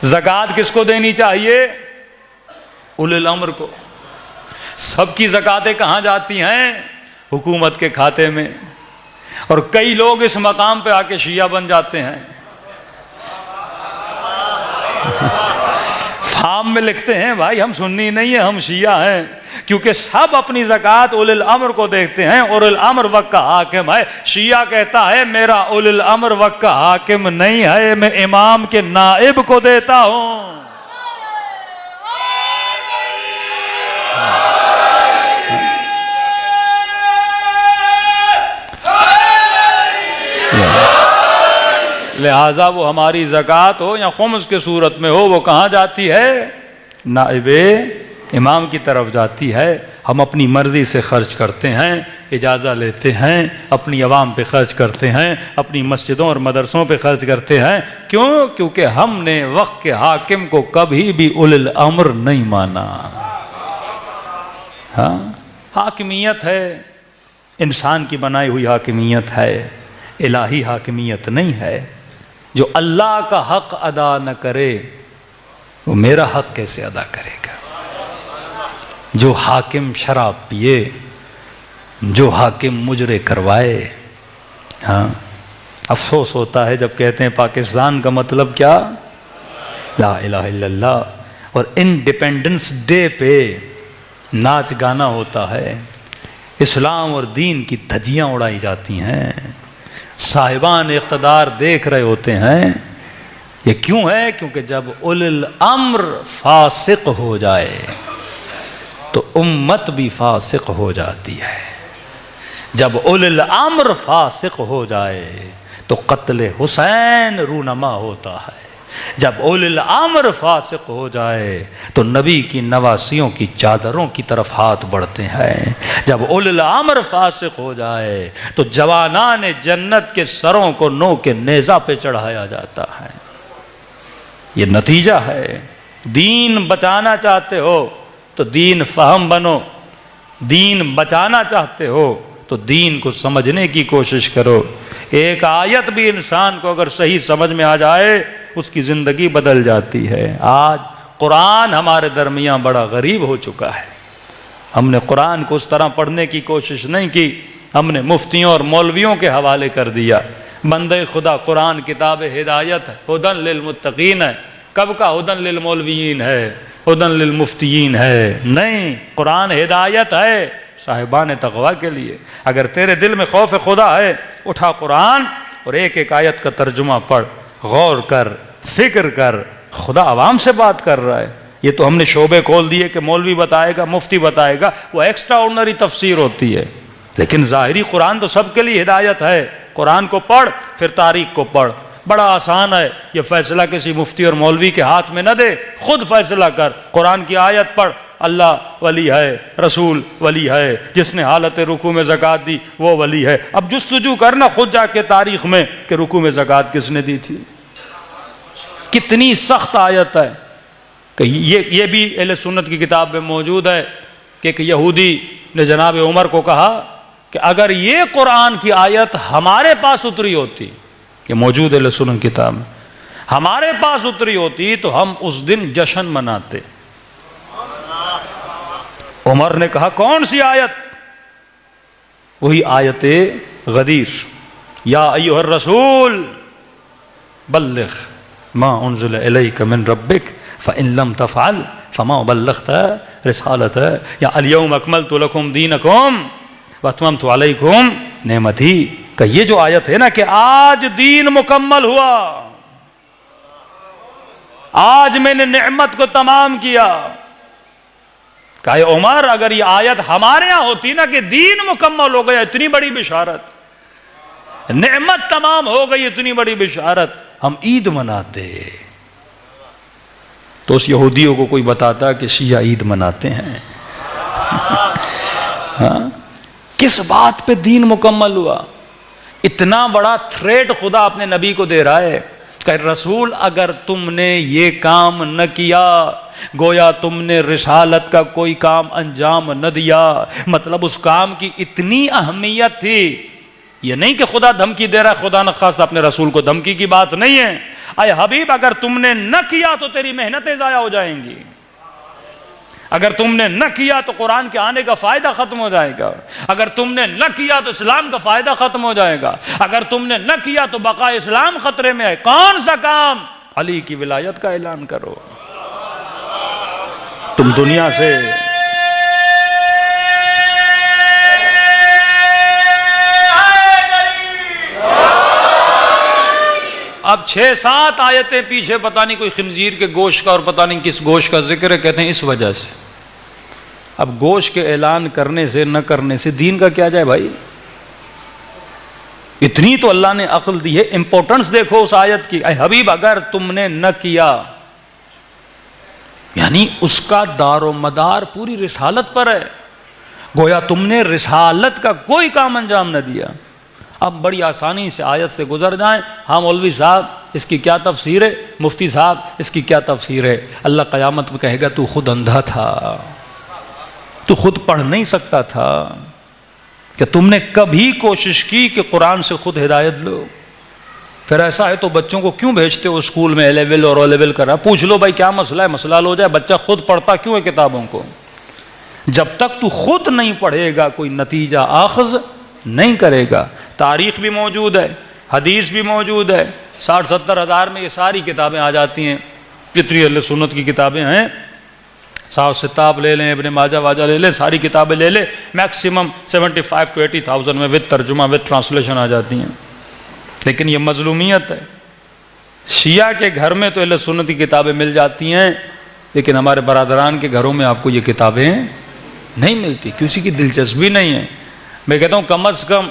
زکوٰۃ کس کو دینی چاہیے؟ اولی الامر کو. سب کی زکوٰتیں کہاں جاتی ہیں؟ حکومت کے کھاتے میں. اور کئی لوگ اس مقام پہ آ کے شیعہ بن جاتے ہیں. فارم میں لکھتے ہیں بھائی ہم سنی نہیں ہیں، ہم شیعہ ہیں، کیونکہ سب اپنی زکوٰۃ اولی الامر کو دیکھتے ہیں. اور اولی الامر وقت کا حاکم ہے. شیعہ کہتا ہے میرا اولی الامر وقت کا حاکم نہیں ہے، میں امام کے نائب کو دیتا ہوں. لہٰذا وہ ہماری زکوٰۃ ہو یا خمس کے صورت میں ہو، وہ کہاں جاتی ہے؟ نائب امام کی طرف جاتی ہے. ہم اپنی مرضی سے خرچ کرتے ہیں، اجازہ لیتے ہیں، اپنی عوام پہ خرچ کرتے ہیں، اپنی مسجدوں اور مدرسوں پہ خرچ کرتے ہیں. کیوں؟ کیونکہ ہم نے وقت کے حاکم کو کبھی بھی اولی الامر نہیں مانا. ہاں، حاکمیت ہے انسان کی بنائی ہوئی حاکمیت ہے، الہی حاکمیت نہیں ہے. جو اللہ کا حق ادا نہ کرے وہ میرا حق کیسے ادا کرے گا؟ جو حاکم شراب پیے، جو حاکم مجرے کروائے. ہاں، افسوس ہوتا ہے جب کہتے ہیں پاکستان کا مطلب کیا؟ لا الہ الا اللہ. اور انڈیپینڈنس ڈے پہ ناچ گانا ہوتا ہے، اسلام اور دین کی دھجیاں اڑائی جاتی ہیں، صاحبان اقتدار دیکھ رہے ہوتے ہیں. یہ کیوں ہے؟ کیونکہ جب اولی الامر فاسق ہو جائے تو امت بھی فاسق ہو جاتی ہے. جب اولی الامر فاسق ہو جائے تو قتل حسین رونما ہوتا ہے. جب اولی الامر فاسق ہو جائے تو نبی کی نواسیوں کی چادروں کی طرف ہاتھ بڑھتے ہیں. جب اولی الامر فاسق ہو جائے تو جوانان جنت کے سروں کو نو کے نیزہ پہ چڑھایا جاتا ہے. یہ نتیجہ ہے. دین بچانا چاہتے ہو تو دین فہم بنو، دین بچانا چاہتے ہو تو دین کو سمجھنے کی کوشش کرو. ایک آیت بھی انسان کو اگر صحیح سمجھ میں آ جائے اس کی زندگی بدل جاتی ہے. آج قرآن ہمارے درمیان بڑا غریب ہو چکا ہے. ہم نے قرآن کو اس طرح پڑھنے کی کوشش نہیں کی، ہم نے مفتیوں اور مولویوں کے حوالے کر دیا. بندے خدا قرآن کتاب ہدایت ہے، ہدن للمتقین ہے. کب کا ہدن للمولویین ہے، ہدن للمفتیین ہے؟ نہیں، قرآن ہدایت ہے صاحبان تقویٰ کے لیے. اگر تیرے دل میں خوف خدا ہے اٹھا قرآن اور ایک ایک آیت کا ترجمہ پڑھ، غور کر، فکر کر. خدا عوام سے بات کر رہا ہے. یہ تو ہم نے شعبے کھول دیے کہ مولوی بتائے گا، مفتی بتائے گا، وہ ایکسٹرا آرڈنری تفسیر ہوتی ہے. لیکن ظاہری قرآن تو سب کے لیے ہدایت ہے. قرآن کو پڑھ پھر تاریخ کو پڑھ. بڑا آسان ہے. یہ فیصلہ کسی مفتی اور مولوی کے ہاتھ میں نہ دے، خود فیصلہ کر. قرآن کی آیت پڑھ، اللہ ولی ہے، رسول ولی ہے، جس نے حالت رکوع میں زکوٰۃ دی وہ ولی ہے. اب جستجو کرنا خود جا کے تاریخ میں کہ رکوع میں زکوٰۃ کس نے دی تھی. کتنی سخت آیت ہے کہ یہ بھی اہل سنت کی کتاب میں موجود ہے کہ ایک یہودی نے جناب عمر کو کہا کہ اگر یہ قرآن کی آیت ہمارے پاس اتری ہوتی، کہ موجود اہل سنت کتاب میں، ہمارے پاس اتری ہوتی تو ہم اس دن جشن مناتے. عمر نے کہا کون سی آیت؟ وہی آیت غدیر، یا ایھا الرسول بلغ ما انزل الیک من ربک فإن لم تفعل فما بلغت رسالته، یا الیوم اکملت لکم دینکم واتممت علیکم نعمتی. کہ یہ جو آیت ہے نا کہ آج دین مکمل ہوا، آج میں نے نعمت کو تمام کیا. کہا عمر اگر یہ آیت ہمارے ہاں ہوتی نا کہ دین مکمل ہو گیا، اتنی بڑی بشارت، نعمت تمام ہو گئی، اتنی بڑی بشارت، ہم عید مناتے. تو اس یہودیوں کو کوئی بتاتا کہ شیعہ عید مناتے ہیں. کس بات پہ دین مکمل ہوا؟ اتنا بڑا تھریٹ خدا اپنے نبی کو دے رہا ہے کہ رسول اگر تم نے یہ کام نہ کیا گویا تم نے رسالت کا کوئی کام انجام نہ دیا. مطلب اس کام کی اتنی اہمیت تھی. یہ نہیں کہ خدا دھمکی دے رہا ہے، خدا نخواستہ اپنے رسول کو دھمکی کی بات نہیں ہے. اے حبیب اگر تم نے نہ کیا تو تیری محنتیں ضائع ہو جائیں گی، اگر تم نے نہ کیا تو قرآن کے آنے کا فائدہ ختم ہو جائے گا، اگر تم نے نہ کیا تو اسلام کا فائدہ ختم ہو جائے گا، اگر تم نے نہ کیا تو بقاء اسلام خطرے میں ہے. کون سا کام؟ علی کی ولایت کا اعلان کرو. تم دنیا سے اب 6-7 آیتیں پیچھے پتہ نہیں کوئی خنزیر کے گوشت کا اور پتہ نہیں کس گوشت کا ذکر ہے، کہتے ہیں اس وجہ سے. اب گوشت کے اعلان کرنے سے نہ کرنے سے دین کا کیا جائے بھائی؟ اتنی تو اللہ نے عقل دی ہے. امپورٹنس دیکھو اس آیت کی. اے حبیب اگر تم نے نہ کیا، یعنی اس کا دار و مدار پوری رسالت پر ہے، گویا تم نے رسالت کا کوئی کام انجام نہ دیا. اب بڑی آسانی سے آیت سے گزر جائیں. ہاں مولوی صاحب اس کی کیا تفسیر ہے، مفتی صاحب اس کی کیا تفسیر ہے؟ اللہ قیامت میں کہے گا تو خود اندھا تھا، تو خود پڑھ نہیں سکتا تھا، کہ تم نے کبھی کوشش کی کہ قرآن سے خود ہدایت لو؟ پھر ایسا ہے تو بچوں کو کیوں بھیجتے ہو اسکول میں اے لیول اور او لیول کرا؟ پوچھ لو بھائی کیا مسئلہ ہے، مسئلہ حل ہو جائے. بچہ خود پڑھتا کیوں ہے کتابوں کو؟ جب تک تو خود نہیں پڑھے گا کوئی نتیجہ آخذ نہیں کرے گا. تاریخ بھی موجود ہے، حدیث بھی موجود ہے. 60-70 ہزار میں یہ ساری کتابیں آ جاتی ہیں جتنی اہل سنت کی کتابیں ہیں. صاحب ستاب لے لیں، ابن ماجہ واجہ لے لیں، ساری کتابیں لے لیں، میکسیمم 75 to 80,000 میں وتھ ترجمہ وتھ ٹرانسلیشن آ جاتی ہیں. لیکن یہ مظلومیت ہے. شیعہ کے گھر میں تو اہل سنت کی کتابیں مل جاتی ہیں، لیکن ہمارے برادران کے گھروں میں آپ کو یہ کتابیں نہیں ملتی، کسی کی دلچسپی نہیں ہے. میں کہتا ہوں کم از کم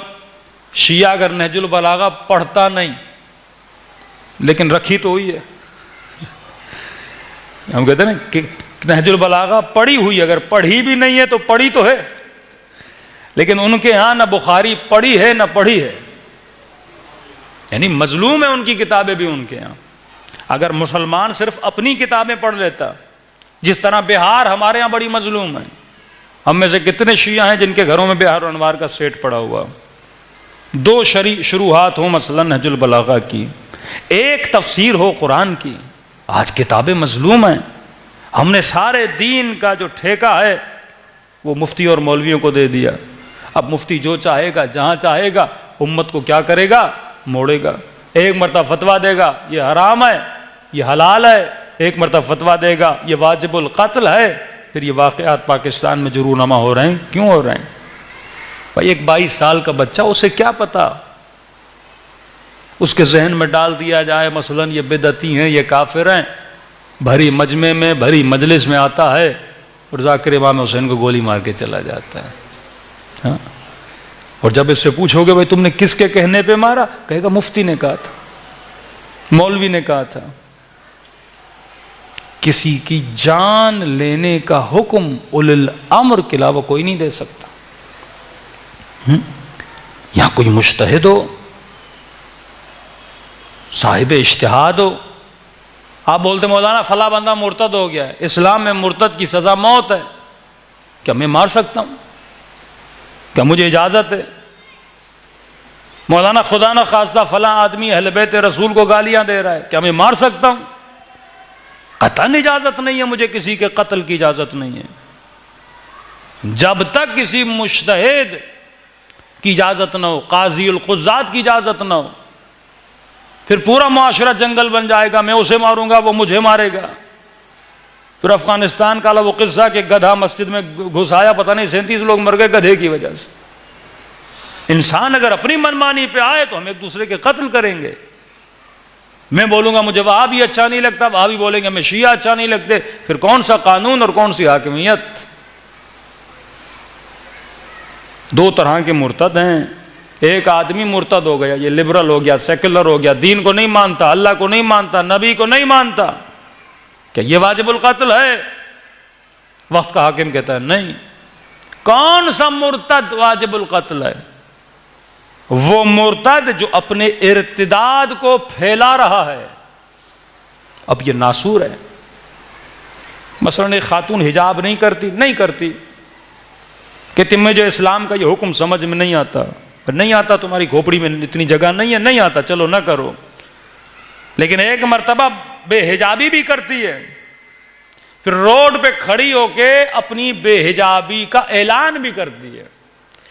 شیعہ اگر نہج البلاغہ پڑھتا نہیں لیکن رکھی تو ہوئی ہے. ہم کہتے ہیں نا کہ نہج البلاغہ پڑھی ہوئی، اگر پڑھی بھی نہیں ہے تو پڑھی تو ہے. لیکن ان کے ہاں نہ بخاری پڑھی ہے نہ پڑھی ہے، یعنی مظلوم ہے ان کی کتابیں بھی ان کے ہاں. اگر مسلمان صرف اپنی کتابیں پڑھ لیتا، جس طرح بہار ہمارے ہاں بڑی مظلوم ہے. ہم میں سے کتنے شیعہ ہیں جن کے گھروں میں بہار و انوار کا سیٹ پڑا ہوا؟ 2 شروحات ہوں مثلا نہج البلاغہ کی، ایک تفسیر ہو قرآن کی. آج کتابیں مظلوم ہیں. ہم نے سارے دین کا جو ٹھیکہ ہے وہ مفتی اور مولویوں کو دے دیا. اب مفتی جو چاہے گا جہاں چاہے گا امت کو کیا کرے گا؟ موڑے گا. ایک مرتبہ فتویٰ دے گا یہ حرام ہے یہ حلال ہے، ایک مرتبہ فتویٰ دے گا یہ واجب القتل ہے. پھر یہ واقعات پاکستان میں جو رونما ہو رہے ہیں کیوں ہو رہے ہیں؟ بھائی ایک 22 سال کا بچہ، اسے کیا پتا؟ اس کے ذہن میں ڈال دیا جائے مثلا یہ بدعتی ہیں، یہ کافر ہیں. بھری مجمع میں بھری مجلس میں آتا ہے اور ذاکر امام حسین کو گولی مار کے چلا جاتا ہے. ہاں، اور جب اس سے پوچھو گے بھائی تم نے کس کے کہنے پہ مارا، کہے گا مفتی نے کہا تھا، مولوی نے کہا تھا. کسی کی جان لینے کا حکم اولی الامر کے علاوہ کوئی نہیں دے سکتا. یہاں کوئی مجتہد ہو، صاحب اجتہاد ہو، آپ بولتے مولانا فلاں بندہ مرتد ہو گیا ہے، اسلام میں مرتد کی سزا موت ہے، کیا میں مار سکتا ہوں؟ کیا مجھے اجازت ہے؟ مولانا خدا نہ خواستہ فلاں آدمی اہل بیت رسول کو گالیاں دے رہا ہے، کیا میں مار سکتا ہوں؟ قطعاً اجازت نہیں ہے، مجھے کسی کے قتل کی اجازت نہیں ہے. جب تک کسی مجتہد کی اجازت نہ ہو، قاضی القضات کی اجازت نہ ہو، پھر پورا معاشرہ جنگل بن جائے گا. میں اسے ماروں گا وہ مجھے مارے گا. پھر افغانستان کا وہ قصہ کہ گدھا مسجد میں گھسایا، پتہ نہیں 37 لوگ مر گئے گدھے کی وجہ سے. انسان اگر اپنی منمانی پہ آئے تو ہم ایک دوسرے کے قتل کریں گے. میں بولوں گا مجھے وہابی اچھا نہیں لگتا، وہابی بولیں گے میں شیعہ اچھا نہیں لگتے. پھر کون سا قانون اور کون سی حاکمیت؟ 2 طرح کے مرتد ہیں. ایک آدمی مرتد ہو گیا، یہ لبرل ہو گیا، سیکولر ہو گیا، دین کو نہیں مانتا، اللہ کو نہیں مانتا، نبی کو نہیں مانتا، کیا یہ واجب القتل ہے؟ وقت کا حاکم کہتا ہے نہیں۔ کون سا مرتد واجب القتل ہے؟ وہ مرتد جو اپنے ارتداد کو پھیلا رہا ہے۔ اب یہ ناسور ہے، مثلا ایک خاتون حجاب نہیں کرتی کہ تمہیں جو اسلام کا یہ حکم سمجھ میں نہیں آتا، تمہاری کھوپڑی میں اتنی جگہ نہیں آتا، چلو نہ کرو۔ لیکن ایک مرتبہ بے حجابی بھی کرتی ہے، پھر روڈ پہ کھڑی ہو کے اپنی بے حجابی کا اعلان بھی کرتی ہے،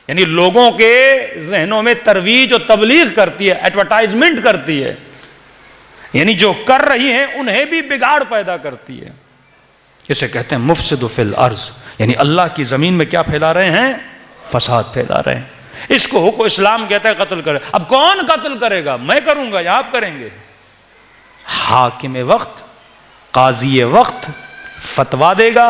یعنی لوگوں کے ذہنوں میں ترویج اور تبلیغ کرتی ہے، ایڈورٹائزمنٹ کرتی ہے، یعنی جو کر رہی ہیں انہیں بھی بگاڑ پیدا کرتی ہے۔ اسے کہتے ہیں مفسد فی الارض، یعنی اللہ کی زمین میں کیا پھیلا رہے ہیں؟ فساد پھیلا رہے ہیں۔ اس کو حکم اسلام کہتا ہے قتل کرے۔ اب کون قتل کرے گا؟ میں کروں گا یا آپ کریں گے؟ حاکم وقت، قاضی وقت فتویٰ دے گا،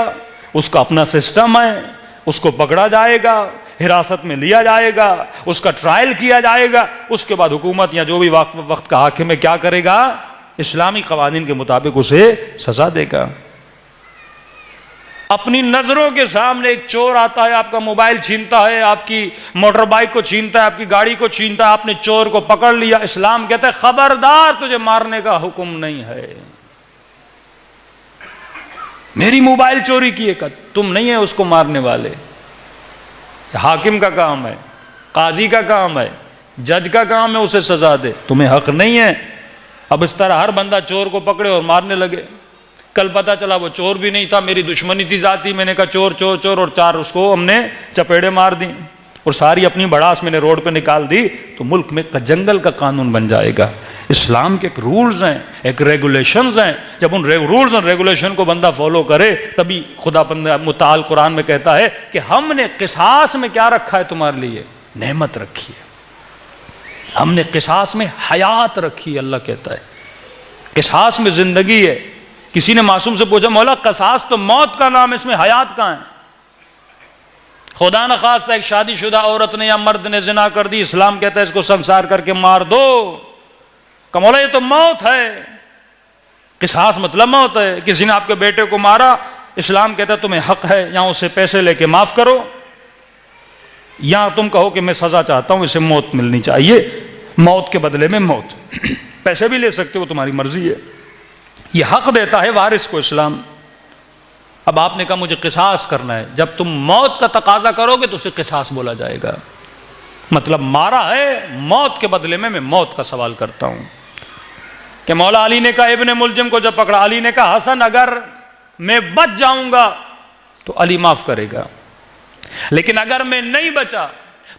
اس کا اپنا سسٹم ہے، اس کو پکڑا جائے گا، حراست میں لیا جائے گا، اس کا ٹرائل کیا جائے گا، اس کے بعد حکومت یا جو بھی وقت کا حاکم ہے کیا کرے گا؟ اسلامی قوانین کے مطابق اسے سزا دے گا۔ اپنی نظروں کے سامنے ایک چور آتا ہے، آپ کا موبائل چھینتا ہے، آپ کی موٹر بائک کو چھینتا ہے، آپ کی گاڑی کو چھینتا ہے، آپ نے چور کو پکڑ لیا، اسلام کہتا ہے خبردار تجھے مارنے کا حکم نہیں ہے، میری موبائل چوری کی ہے، تم نہیں ہے اس کو مارنے والے۔ حاکم کا کام ہے، قاضی کا کام ہے، جج کا کام ہے اسے سزا دے، تمہیں حق نہیں ہے۔ اب اس طرح ہر بندہ چور کو پکڑے اور مارنے لگے۔ کل پتا چلا وہ چور بھی نہیں تھا، میری دشمنی تھی ذاتی، میں نے کہا چور چور چور، اور 4 اس کو ہم نے چپیڑے مار دی اور ساری اپنی بڑاس میں نے روڈ پہ نکال دی، تو ملک میں جنگل کا قانون بن جائے گا۔ اسلام کے ایک رولز ہیں، ایک ریگولیشنز ہیں، جب ان رولز اور ریگولیشن کو بندہ فالو کرے تبھی خدا متعال قرآن میں کہتا ہے کہ ہم نے قصاص میں کیا رکھا ہے تمہارے لیے؟ نعمت رکھی ہے، ہم نے قصاص میں حیات رکھی ہے۔ اللہ کہتا ہے قصاص میں زندگی ہے۔ کسی نے معصوم سے پوچھا مولا قصاص تو موت کا نام ہے، اس میں حیات کہاں ہے؟ خدا نخواستہ ایک شادی شدہ عورت نے یا مرد نے زنا کر دی، اسلام کہتا ہے اس کو سنسار کر کے مار دو، کہ مولا یہ تو موت ہے، قصاص مطلب موت ہے۔ کسی نے آپ کے بیٹے کو مارا، اسلام کہتا ہے تمہیں حق ہے یا اسے پیسے لے کے معاف کرو، یا تم کہو کہ میں سزا چاہتا ہوں، اسے موت ملنی چاہیے، موت کے بدلے میں موت، پیسے بھی لے سکتے ہو، تمہاری مرضی ہے۔ یہ حق دیتا ہے وارث کو اسلام۔ اب آپ نے کہا مجھے قصاص کرنا ہے، جب تم موت کا تقاضا کرو گے تو اسے قصاص بولا جائے گا، مطلب مارا ہے، موت کے بدلے میں موت کا سوال کرتا ہوں۔ کہ مولا علی نے کہا ابن ملجم کو جب پکڑا، علی نے کہا حسن اگر میں بچ جاؤں گا تو علی معاف کرے گا، لیکن اگر میں نہیں بچا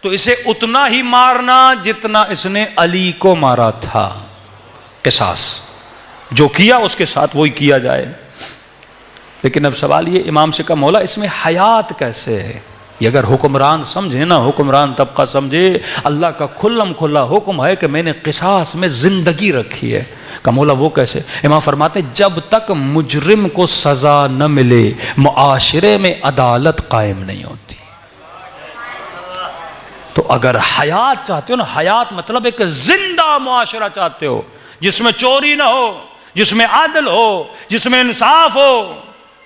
تو اسے اتنا ہی مارنا جتنا اس نے علی کو مارا تھا۔ قصاص جو کیا اس کے ساتھ وہی کیا جائے۔ لیکن اب سوال یہ امام سے کہا مولا اس میں حیات کیسے ہے؟ یہ اگر حکمران سمجھے نا، حکمران طبقہ سمجھے، اللہ کا کھلم کھلا حکم ہے کہ میں نے قصاص میں زندگی رکھی ہے۔ کہ مولا وہ کیسے؟ امام فرماتے جب تک مجرم کو سزا نہ ملے معاشرے میں عدالت قائم نہیں ہوتی۔ تو اگر حیات چاہتے ہو نا، حیات مطلب ایک زندہ معاشرہ چاہتے ہو جس میں چوری نہ ہو، جس میں عدل ہو، جس میں انصاف ہو،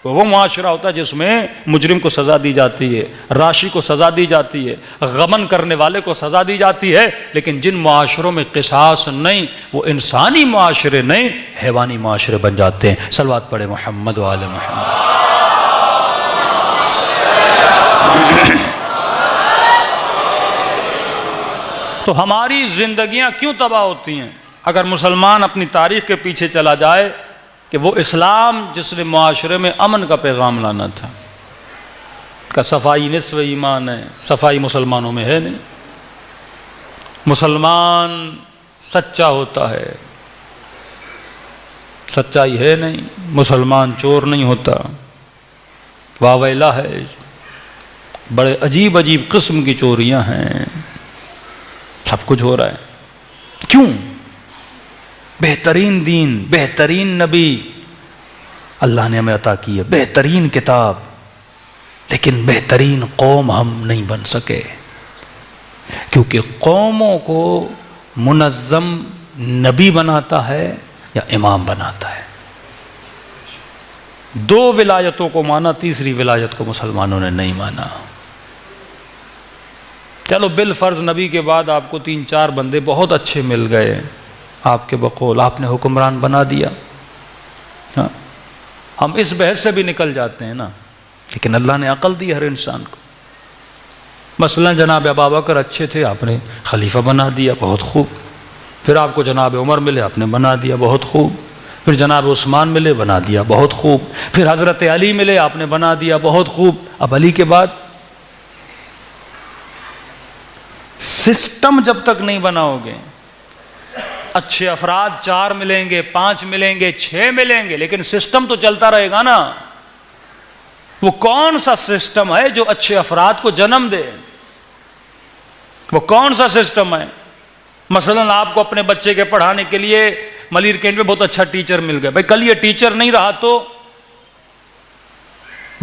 وہ معاشرہ ہوتا ہے جس میں مجرم کو سزا دی جاتی ہے، راشی کو سزا دی جاتی ہے، غمن کرنے والے کو سزا دی جاتی ہے۔ لیکن جن معاشروں میں قصاص نہیں، وہ انسانی معاشرے نہیں، حیوانی معاشرے بن جاتے ہیں۔ صلوات پڑھے محمد و آل محمد۔ تو ہماری زندگیاں کیوں تباہ ہوتی ہیں؟ اگر مسلمان اپنی تاریخ کے پیچھے چلا جائے کہ وہ اسلام جس نے معاشرے میں امن کا پیغام لانا تھا، کہ صفائی نصف ایمان ہے، صفائی مسلمانوں میں ہے نہیں، مسلمان سچا ہوتا ہے، سچائی ہے نہیں، مسلمان چور نہیں ہوتا، واویلا ہے، بڑے عجیب عجیب قسم کی چوریاں ہیں، سب کچھ ہو رہا ہے۔ کیوں؟ بہترین دین، بہترین نبی اللہ نے ہمیں عطا کی ہے، بہترین کتاب، لیکن بہترین قوم ہم نہیں بن سکے۔ کیونکہ قوموں کو منظم نبی بناتا ہے یا امام بناتا ہے. دو ولایتوں کو مانا، تیسری ولایت کو مسلمانوں نے نہیں مانا. چلو بالفرض نبی کے بعد آپ کو 3-4 بندے بہت اچھے مل گئے، آپ کے بقول آپ نے حکمران بنا دیا. ہاں ہم اس بحث سے بھی نکل جاتے ہیں نا، لیکن اللہ نے عقل دی ہر انسان کو. مثلا جناب ابوبکر اچھے تھے، آپ نے خلیفہ بنا دیا، بہت خوب. پھر آپ کو جناب عمر ملے، آپ نے بنا دیا، بہت خوب. پھر جناب عثمان ملے، بنا دیا، بہت خوب. پھر حضرت علی ملے، آپ نے بنا دیا، بہت خوب. اب علی کے بعد سسٹم جب تک نہیں بناؤ گے، اچھے افراد 4 ملیں گے، 5 ملیں گے، 6 ملیں گے، لیکن سسٹم تو چلتا رہے گا نا. وہ کون سا سسٹم ہے جو اچھے افراد کو جنم دے؟ وہ کون سا سسٹم ہے؟ مثلا آپ کو اپنے بچے کے پڑھانے کے لیے ملیر کینٹ میں بہت اچھا ٹیچر مل گیا، بھائی کل یہ ٹیچر نہیں رہا تو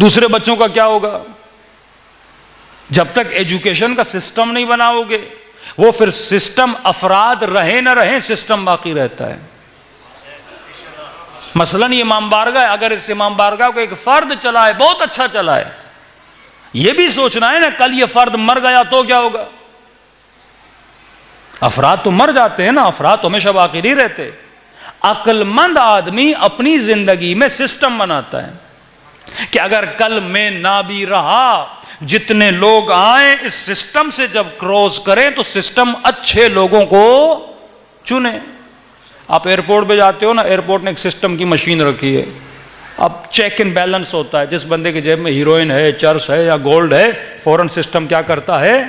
دوسرے بچوں کا کیا ہوگا؟ جب تک ایجوکیشن کا سسٹم نہیں بناؤ گے، وہ پھر سسٹم افراد رہے نہ رہیں، سسٹم باقی رہتا ہے. مثلا یہ امام بارگاہ ہے، اگر اس امام بارگاہ کو ایک فرد چلائے، بہت اچھا چلائے، یہ بھی سوچنا ہے نا کل یہ فرد مر گیا تو کیا ہوگا؟ افراد تو مر جاتے ہیں نا، افراد تو ہمیشہ باقی نہیں رہتے. عقل مند آدمی اپنی زندگی میں سسٹم بناتا ہے کہ اگر کل میں نہ بھی رہا، جتنے لوگ آئیں اس سسٹم سے جب کراس کریں تو سسٹم اچھے لوگوں کو چنے. آپ ایئرپورٹ پہ جاتے ہو نا، ایئرپورٹ نے ایک سسٹم کی مشین رکھی ہے. اب چیک ان بیلنس ہوتا ہے، جس بندے کی جیب میں ہیروئن ہے، چرس ہے یا گولڈ ہے، فوراً سسٹم کیا کرتا ہے؟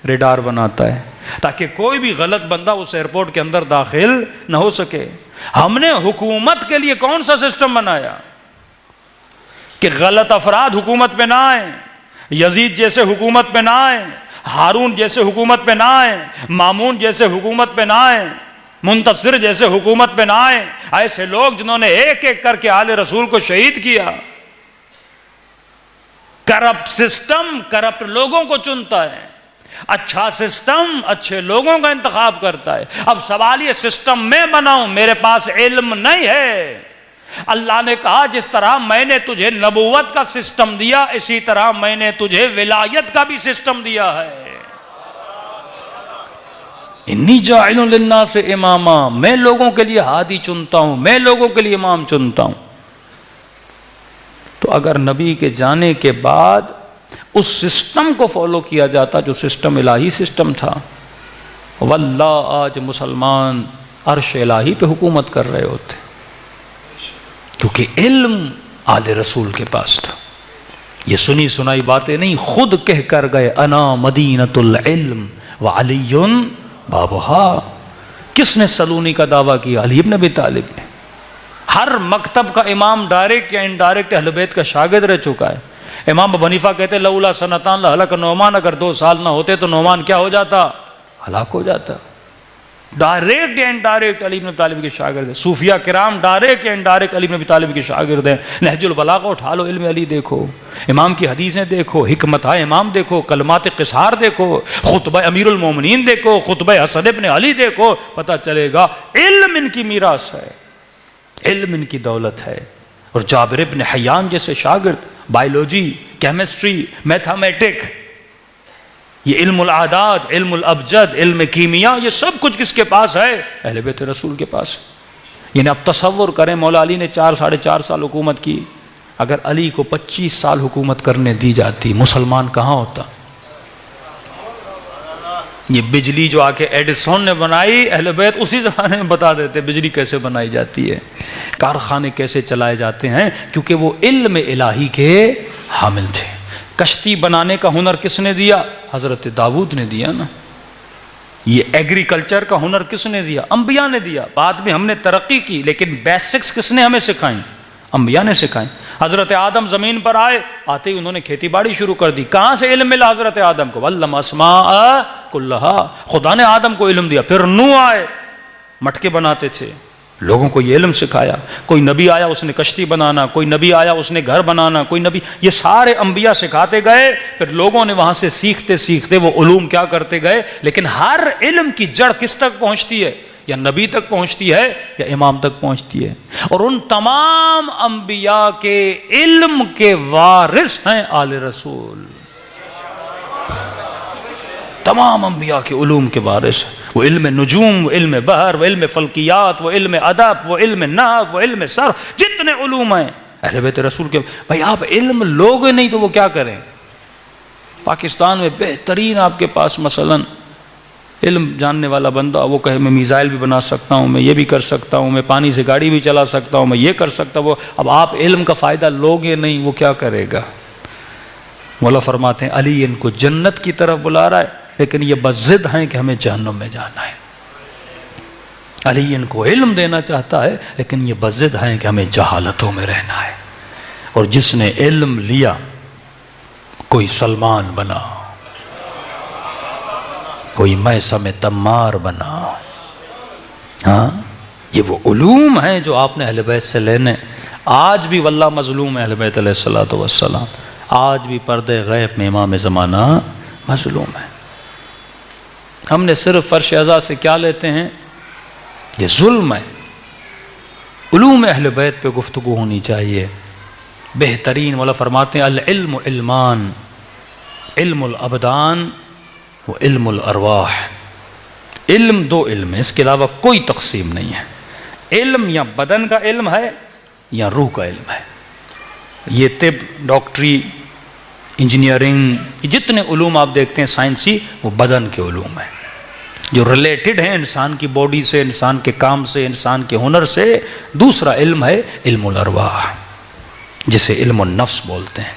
ریڈار بناتا ہے، تاکہ کوئی بھی غلط بندہ اس ایئرپورٹ کے اندر داخل نہ ہو سکے. ہم نے حکومت کے لیے کون سا سسٹم بنایا کہ غلط افراد حکومت پہ نہ آئیں، یزید جیسے حکومت پہ نہ آئیں، ہارون جیسے حکومت پہ نہ آئیں، مامون جیسے حکومت پہ نہ آئیں، منتصر جیسے حکومت پہ نہ آئیں. ایسے لوگ جنہوں نے ایک ایک کر کے آل رسول کو شہید کیا. کرپٹ سسٹم کرپٹ لوگوں کو چنتا ہے، اچھا سسٹم اچھے لوگوں کا انتخاب کرتا ہے. اب سوال یہ سسٹم میں بناؤں، میرے پاس علم نہیں ہے. اللہ نے کہا جس طرح میں نے تجھے نبوت کا سسٹم دیا، اسی طرح میں نے تجھے ولایت کا بھی سسٹم دیا ہے. انی جاعل للناس اماما، میں لوگوں کے لیے ہادی چنتا ہوں، میں لوگوں کے لیے امام چنتا ہوں. تو اگر نبی کے جانے کے بعد اس سسٹم کو فالو کیا جاتا جو سسٹم الہی سسٹم تھا، واللہ آج مسلمان عرش الہی پہ حکومت کر رہے ہوتے، کیونکہ علم آل رسول کے پاس تھا. یہ سنی سنائی باتیں نہیں، خود کہہ کر گئے انا مدینۃ العلم وعلی بابھا. کس نے سلونی کا دعویٰ کیا؟ علی بن ابی طالب نے. ہر مکتب کا امام ڈائریکٹ یا انڈائریکٹ اہل بیت کا شاگرد رہ چکا ہے. امام ابو حنیفہ کہتے لولا سنتان لہلک نعمان، اگر 2 سال نہ ہوتے تو نعمان کیا ہو جاتا؟ ہلاک ہو جاتا. ڈائریکٹ یا انڈائریکٹ علی بن ابی طالب کے شاگرد ہیں. صوفیہ کرام ڈائریکٹ یا انڈائریکٹ علی بن ابی طالب کے شاگرد ہیں. نہج البلاغہ اٹھا لو، علم علی دیکھو، امام کی حدیثیں دیکھو، حکمت امام دیکھو، کلمات قصار دیکھو، خطبہ امیر المومنین دیکھو، خطبہ حسن ابن علی دیکھو، پتہ چلے گا علم ان کی میراث ہے، علم ان کی دولت ہے. اور جابر ابن حیان جیسے شاگرد، بائیولوجی، کیمسٹری، میتھمیٹک، یہ علم العادات، علم الابجد، علم کیمیا، یہ سب کچھ کس کے پاس ہے؟ اہل بیت رسول کے پاس. یعنی اب تصور کریں مولا علی نے 4-4.5 سال حکومت کی، اگر علی کو 25 سال حکومت کرنے دی جاتی، مسلمان کہاں ہوتا؟ یہ بجلی جو آ کے ایڈیسن نے بنائی، اہل بیت اسی زمانے میں بتا دیتے بجلی کیسے بنائی جاتی ہے، کارخانے کیسے چلائے جاتے ہیں، کیونکہ وہ علم الہی کے حامل تھے. کشتی بنانے کا ہنر کس نے دیا؟ حضرت داؤد نے دیا نا. یہ ایگریکلچر کا ہنر کس نے دیا؟ انبیاء نے دیا. بعد میں ہم نے ترقی کی، لیکن بیسکس کس نے ہمیں سکھائیں؟ انبیاء نے سکھائیں. حضرت آدم زمین پر آئے، آتے ہی انہوں نے کھیتی باڑی شروع کر دی. کہاں سے علم ملا حضرت آدم کو؟ وَعَلَّمَ أَسْمَاءَ كُلَّهَا، خدا نے آدم کو علم دیا. پھر نوح آئے، مٹکے بناتے تھے. لوگوں کو یہ علم سکھایا. کوئی نبی آیا اس نے کشتی بنانا، کوئی نبی آیا اس نے گھر بنانا، کوئی نبی، یہ سارے انبیاء سکھاتے گئے. پھر لوگوں نے وہاں سے سیکھتے سیکھتے وہ علوم کیا کرتے گئے. لیکن ہر علم کی جڑ کس تک پہنچتی ہے؟ یا نبی تک پہنچتی ہے یا امام تک پہنچتی ہے. اور ان تمام انبیاء کے علم کے وارث ہیں آل رسول. تمام انبیاء کے علوم کے وارث ہیں. وہ علم نجوم، وہ علم بحر، وہ علم فلکیات، وہ علم ادب، وہ علم نحو، وہ علم صرف، جتنے علوم ہیں اہل بیت رسول کے. بھائی آپ علم لوگ نہیں تو وہ کیا کریں؟ پاکستان میں بہترین آپ کے پاس مثلا علم جاننے والا بندہ، وہ کہے میں میزائل بھی بنا سکتا ہوں، میں یہ بھی کر سکتا ہوں، میں پانی سے گاڑی بھی چلا سکتا ہوں، میں یہ کر سکتا ہوں. اب آپ علم کا فائدہ لوگے نہیں، وہ کیا کرے گا؟ مولا فرماتے ہیں علی ان کو جنت کی طرف بلا رہا ہے لیکن یہ بضد ہیں کہ ہمیں جہنم میں جانا ہے. علی ان کو علم دینا چاہتا ہے لیکن یہ بضد ہیں کہ ہمیں جہالتوں میں رہنا ہے. اور جس نے علم لیا، کوئی سلمان بنا، کوئی میثم تمار بنا. ہاں یہ وہ علوم ہیں جو آپ نے اہل بیت سے لینے. آج بھی واللہ مظلوم ہے اہل بیت علیہ الصلوۃ والسلام. آج بھی پردے غیب میں امام زمانہ مظلوم ہے. ہم نے صرف فرش ازا سے کیا لیتے ہیں؟ یہ ظلم ہے. علوم اہل بیت پہ گفتگو ہونی چاہیے. بہترین مولا فرماتے ہیں العلم علمان، علم الابدان و علم الارواح. علم دو علم ہے، اس کے علاوہ کوئی تقسیم نہیں ہے. علم یا بدن کا علم ہے یا روح کا علم ہے. یہ طب، ڈاکٹری، انجینئرنگ، جتنے علوم آپ دیکھتے ہیں سائنسی، وہ بدن کے علوم ہیں جو ریلیٹڈ ہیں انسان کی باڈی سے، انسان کے کام سے، انسان کے ہنر سے. دوسرا علم ہے علم الارواح، جسے علم النفس بولتے ہیں،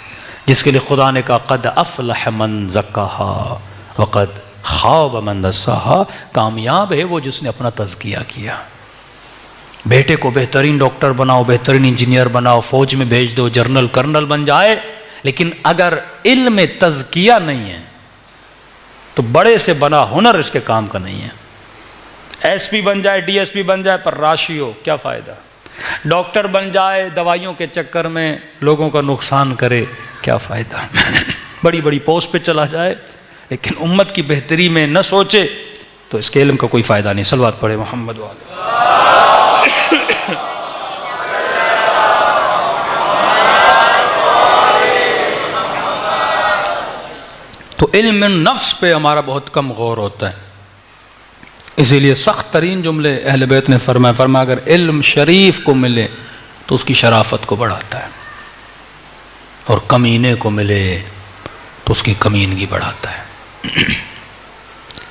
جس کے لیے خدا نے کہا قد افلح من زکاہا وقد خاب من دساہا. کامیاب ہے وہ جس نے اپنا تزکیہ کیا. بیٹے کو بہترین ڈاکٹر بناؤ، بہترین انجینئر بناؤ، فوج میں بھیج دو، جنرل کرنل بن جائے، لیکن اگر علم تزکیہ نہیں ہے تو بڑے سے بنا ہنر اس کے کام کا نہیں ہے. ایس پی بن جائے، ڈی ایس پی بن جائے، پر راشی ہو، کیا فائدہ؟ ڈاکٹر بن جائے، دوائیوں کے چکر میں لوگوں کا نقصان کرے، کیا فائدہ؟ بڑی بڑی پوسٹ پہ چلا جائے لیکن امت کی بہتری میں نہ سوچے تو اس کے علم کا کوئی فائدہ نہیں. صلوات پڑھے محمد والے. تو علم نفس پہ ہمارا بہت کم غور ہوتا ہے. اسی لیے سخت ترین جملے اہل بیت نے فرمایا اگر علم شریف کو ملے تو اس کی شرافت کو بڑھاتا ہے، اور کمینے کو ملے تو اس کی کمینگی بڑھاتا ہے.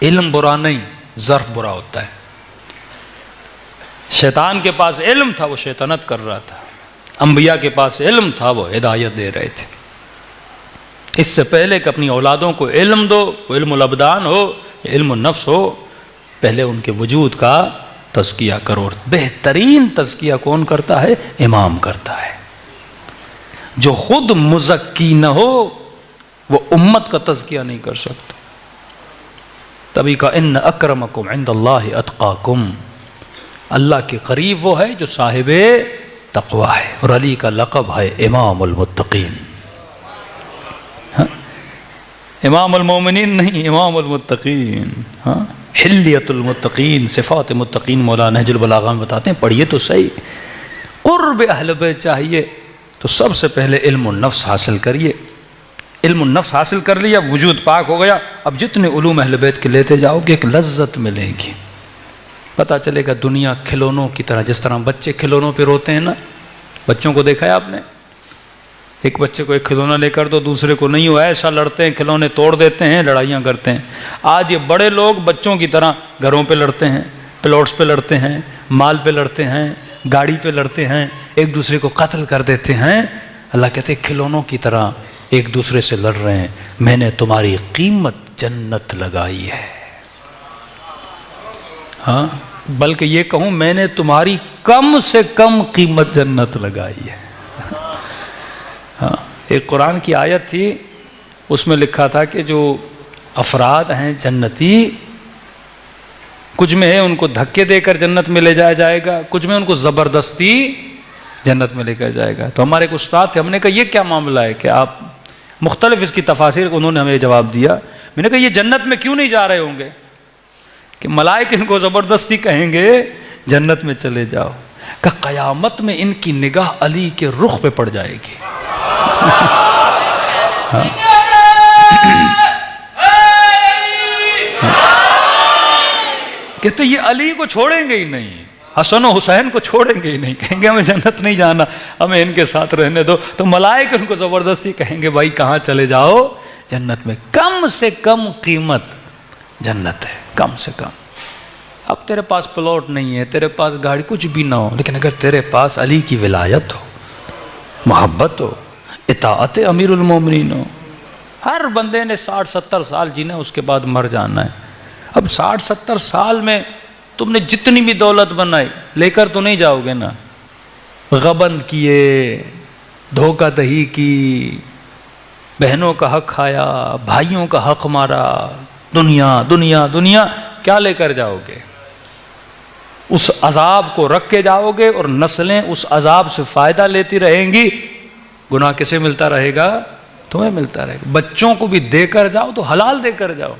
علم برا نہیں، ظرف برا ہوتا ہے. شیطان کے پاس علم تھا، وہ شیطنت کر رہا تھا. انبیاء کے پاس علم تھا، وہ ہدایت دے رہے تھے. اس سے پہلے کہ اپنی اولادوں کو علم دو، وہ علم الابدان ہو یا علم النفس ہو، پہلے ان کے وجود کا تزکیہ کرو. بہترین تزکیہ کون کرتا ہے؟ امام کرتا ہے. جو خود مزکی نہ ہو وہ امت کا تزکیہ نہیں کر سکتا. تبھی کہا ان اکرمکم عند اللہ اتقاکم. اللہ کے قریب وہ ہے جو صاحب تقوی ہے، اور علی کا لقب ہے امام المتقین. امام المومنین نہیں، امام المتقین. حلیت المتقین، صفات متقین مولانا نہج البلاغہ میں بتاتے ہیں. پڑھیے تو صحیح. قرب اہل بیت چاہیے تو سب سے پہلے علم النفس حاصل کریے. علم النفس حاصل کر لیا، وجود پاک ہو گیا. اب جتنے علوم اہل بیت کے لیتے جاؤ گے ایک لذت ملے گی. پتہ چلے گا دنیا کھلونوں کی طرح، جس طرح بچے کھلونوں پہ روتے ہیں نا. بچوں کو دیکھا ہے آپ نے؟ ایک بچے کو ایک کھلونا لے کر دو، دوسرے کو نہیں ہو، ایسا لڑتے ہیں، کھلونے توڑ دیتے ہیں، لڑائیاں کرتے ہیں. آج یہ بڑے لوگ بچوں کی طرح گھروں پہ لڑتے ہیں، پلاٹس پہ لڑتے ہیں، مال پہ لڑتے ہیں، گاڑی پہ لڑتے ہیں، ایک دوسرے کو قتل کر دیتے ہیں. اللہ کہتے ہیں کھلونوں کی طرح ایک دوسرے سے لڑ رہے ہیں. میں نے تمہاری قیمت جنت لگائی ہے. ہاں، بلکہ یہ کہوں میں نے تمہاری کم سے کم قیمت جنت لگائی ہے. ہاں، ایک قرآن کی آیت تھی، اس میں لکھا تھا کہ جو افراد ہیں جنتی کچھ میں ہے ان کو دھکے دے کر جنت میں لے جایا جائے گا، کچھ میں ان کو زبردستی جنت میں لے کر جائے گا۔ تو ہمارے ایک استاد تھے، ہم نے کہا یہ کیا معاملہ ہے کہ آپ مختلف اس کی تفاسیر، انہوں نے ہمیں جواب دیا، میں نے کہا یہ جنت میں کیوں نہیں جا رہے ہوں گے کہ ملائکہ ان کو زبردستی کہیں گے جنت میں چلے جاؤ، کہ قیامت میں ان کی نگاہ علی کے رخ پہ پڑ جائے گی۔ کہتے یہ علی کو چھوڑیں گے ہی نہیں، حسن و حسین کو چھوڑیں گے ہی نہیں، کہیں گے ہمیں جنت نہیں جانا، ہمیں ان کے ساتھ رہنے دو۔ تو ملائکہ ان کو زبردستی کہیں گے بھائی کہاں چلے جاؤ؟ جنت میں۔ کم سے کم قیمت جنت ہے، کم سے کم۔ اب تیرے پاس پلاٹ نہیں ہے، تیرے پاس گاڑی کچھ بھی نہ ہو، لیکن اگر تیرے پاس علی کی ولایت ہو، محبت ہو، اطاعت امیر المومنین ہو، ہر بندے نے 60-70 سال جینا، اس کے بعد مر جانا ہے۔ اب 60-70 سال میں تم نے جتنی بھی دولت بنائی لے کر تو نہیں جاؤ گے نا، غبن کیے، دھوکہ دہی کی، بہنوں کا حق کھایا، بھائیوں کا حق مارا، دنیا دنیا دنیا، کیا لے کر جاؤ گے؟ اس عذاب کو رکھ کے جاؤ گے اور نسلیں اس عذاب سے فائدہ لیتی رہیں گی۔ گناہ کسے ملتا رہے گا؟ تمہیں ملتا رہے گا۔ بچوں کو بھی دے کر جاؤ تو حلال دے کر جاؤ،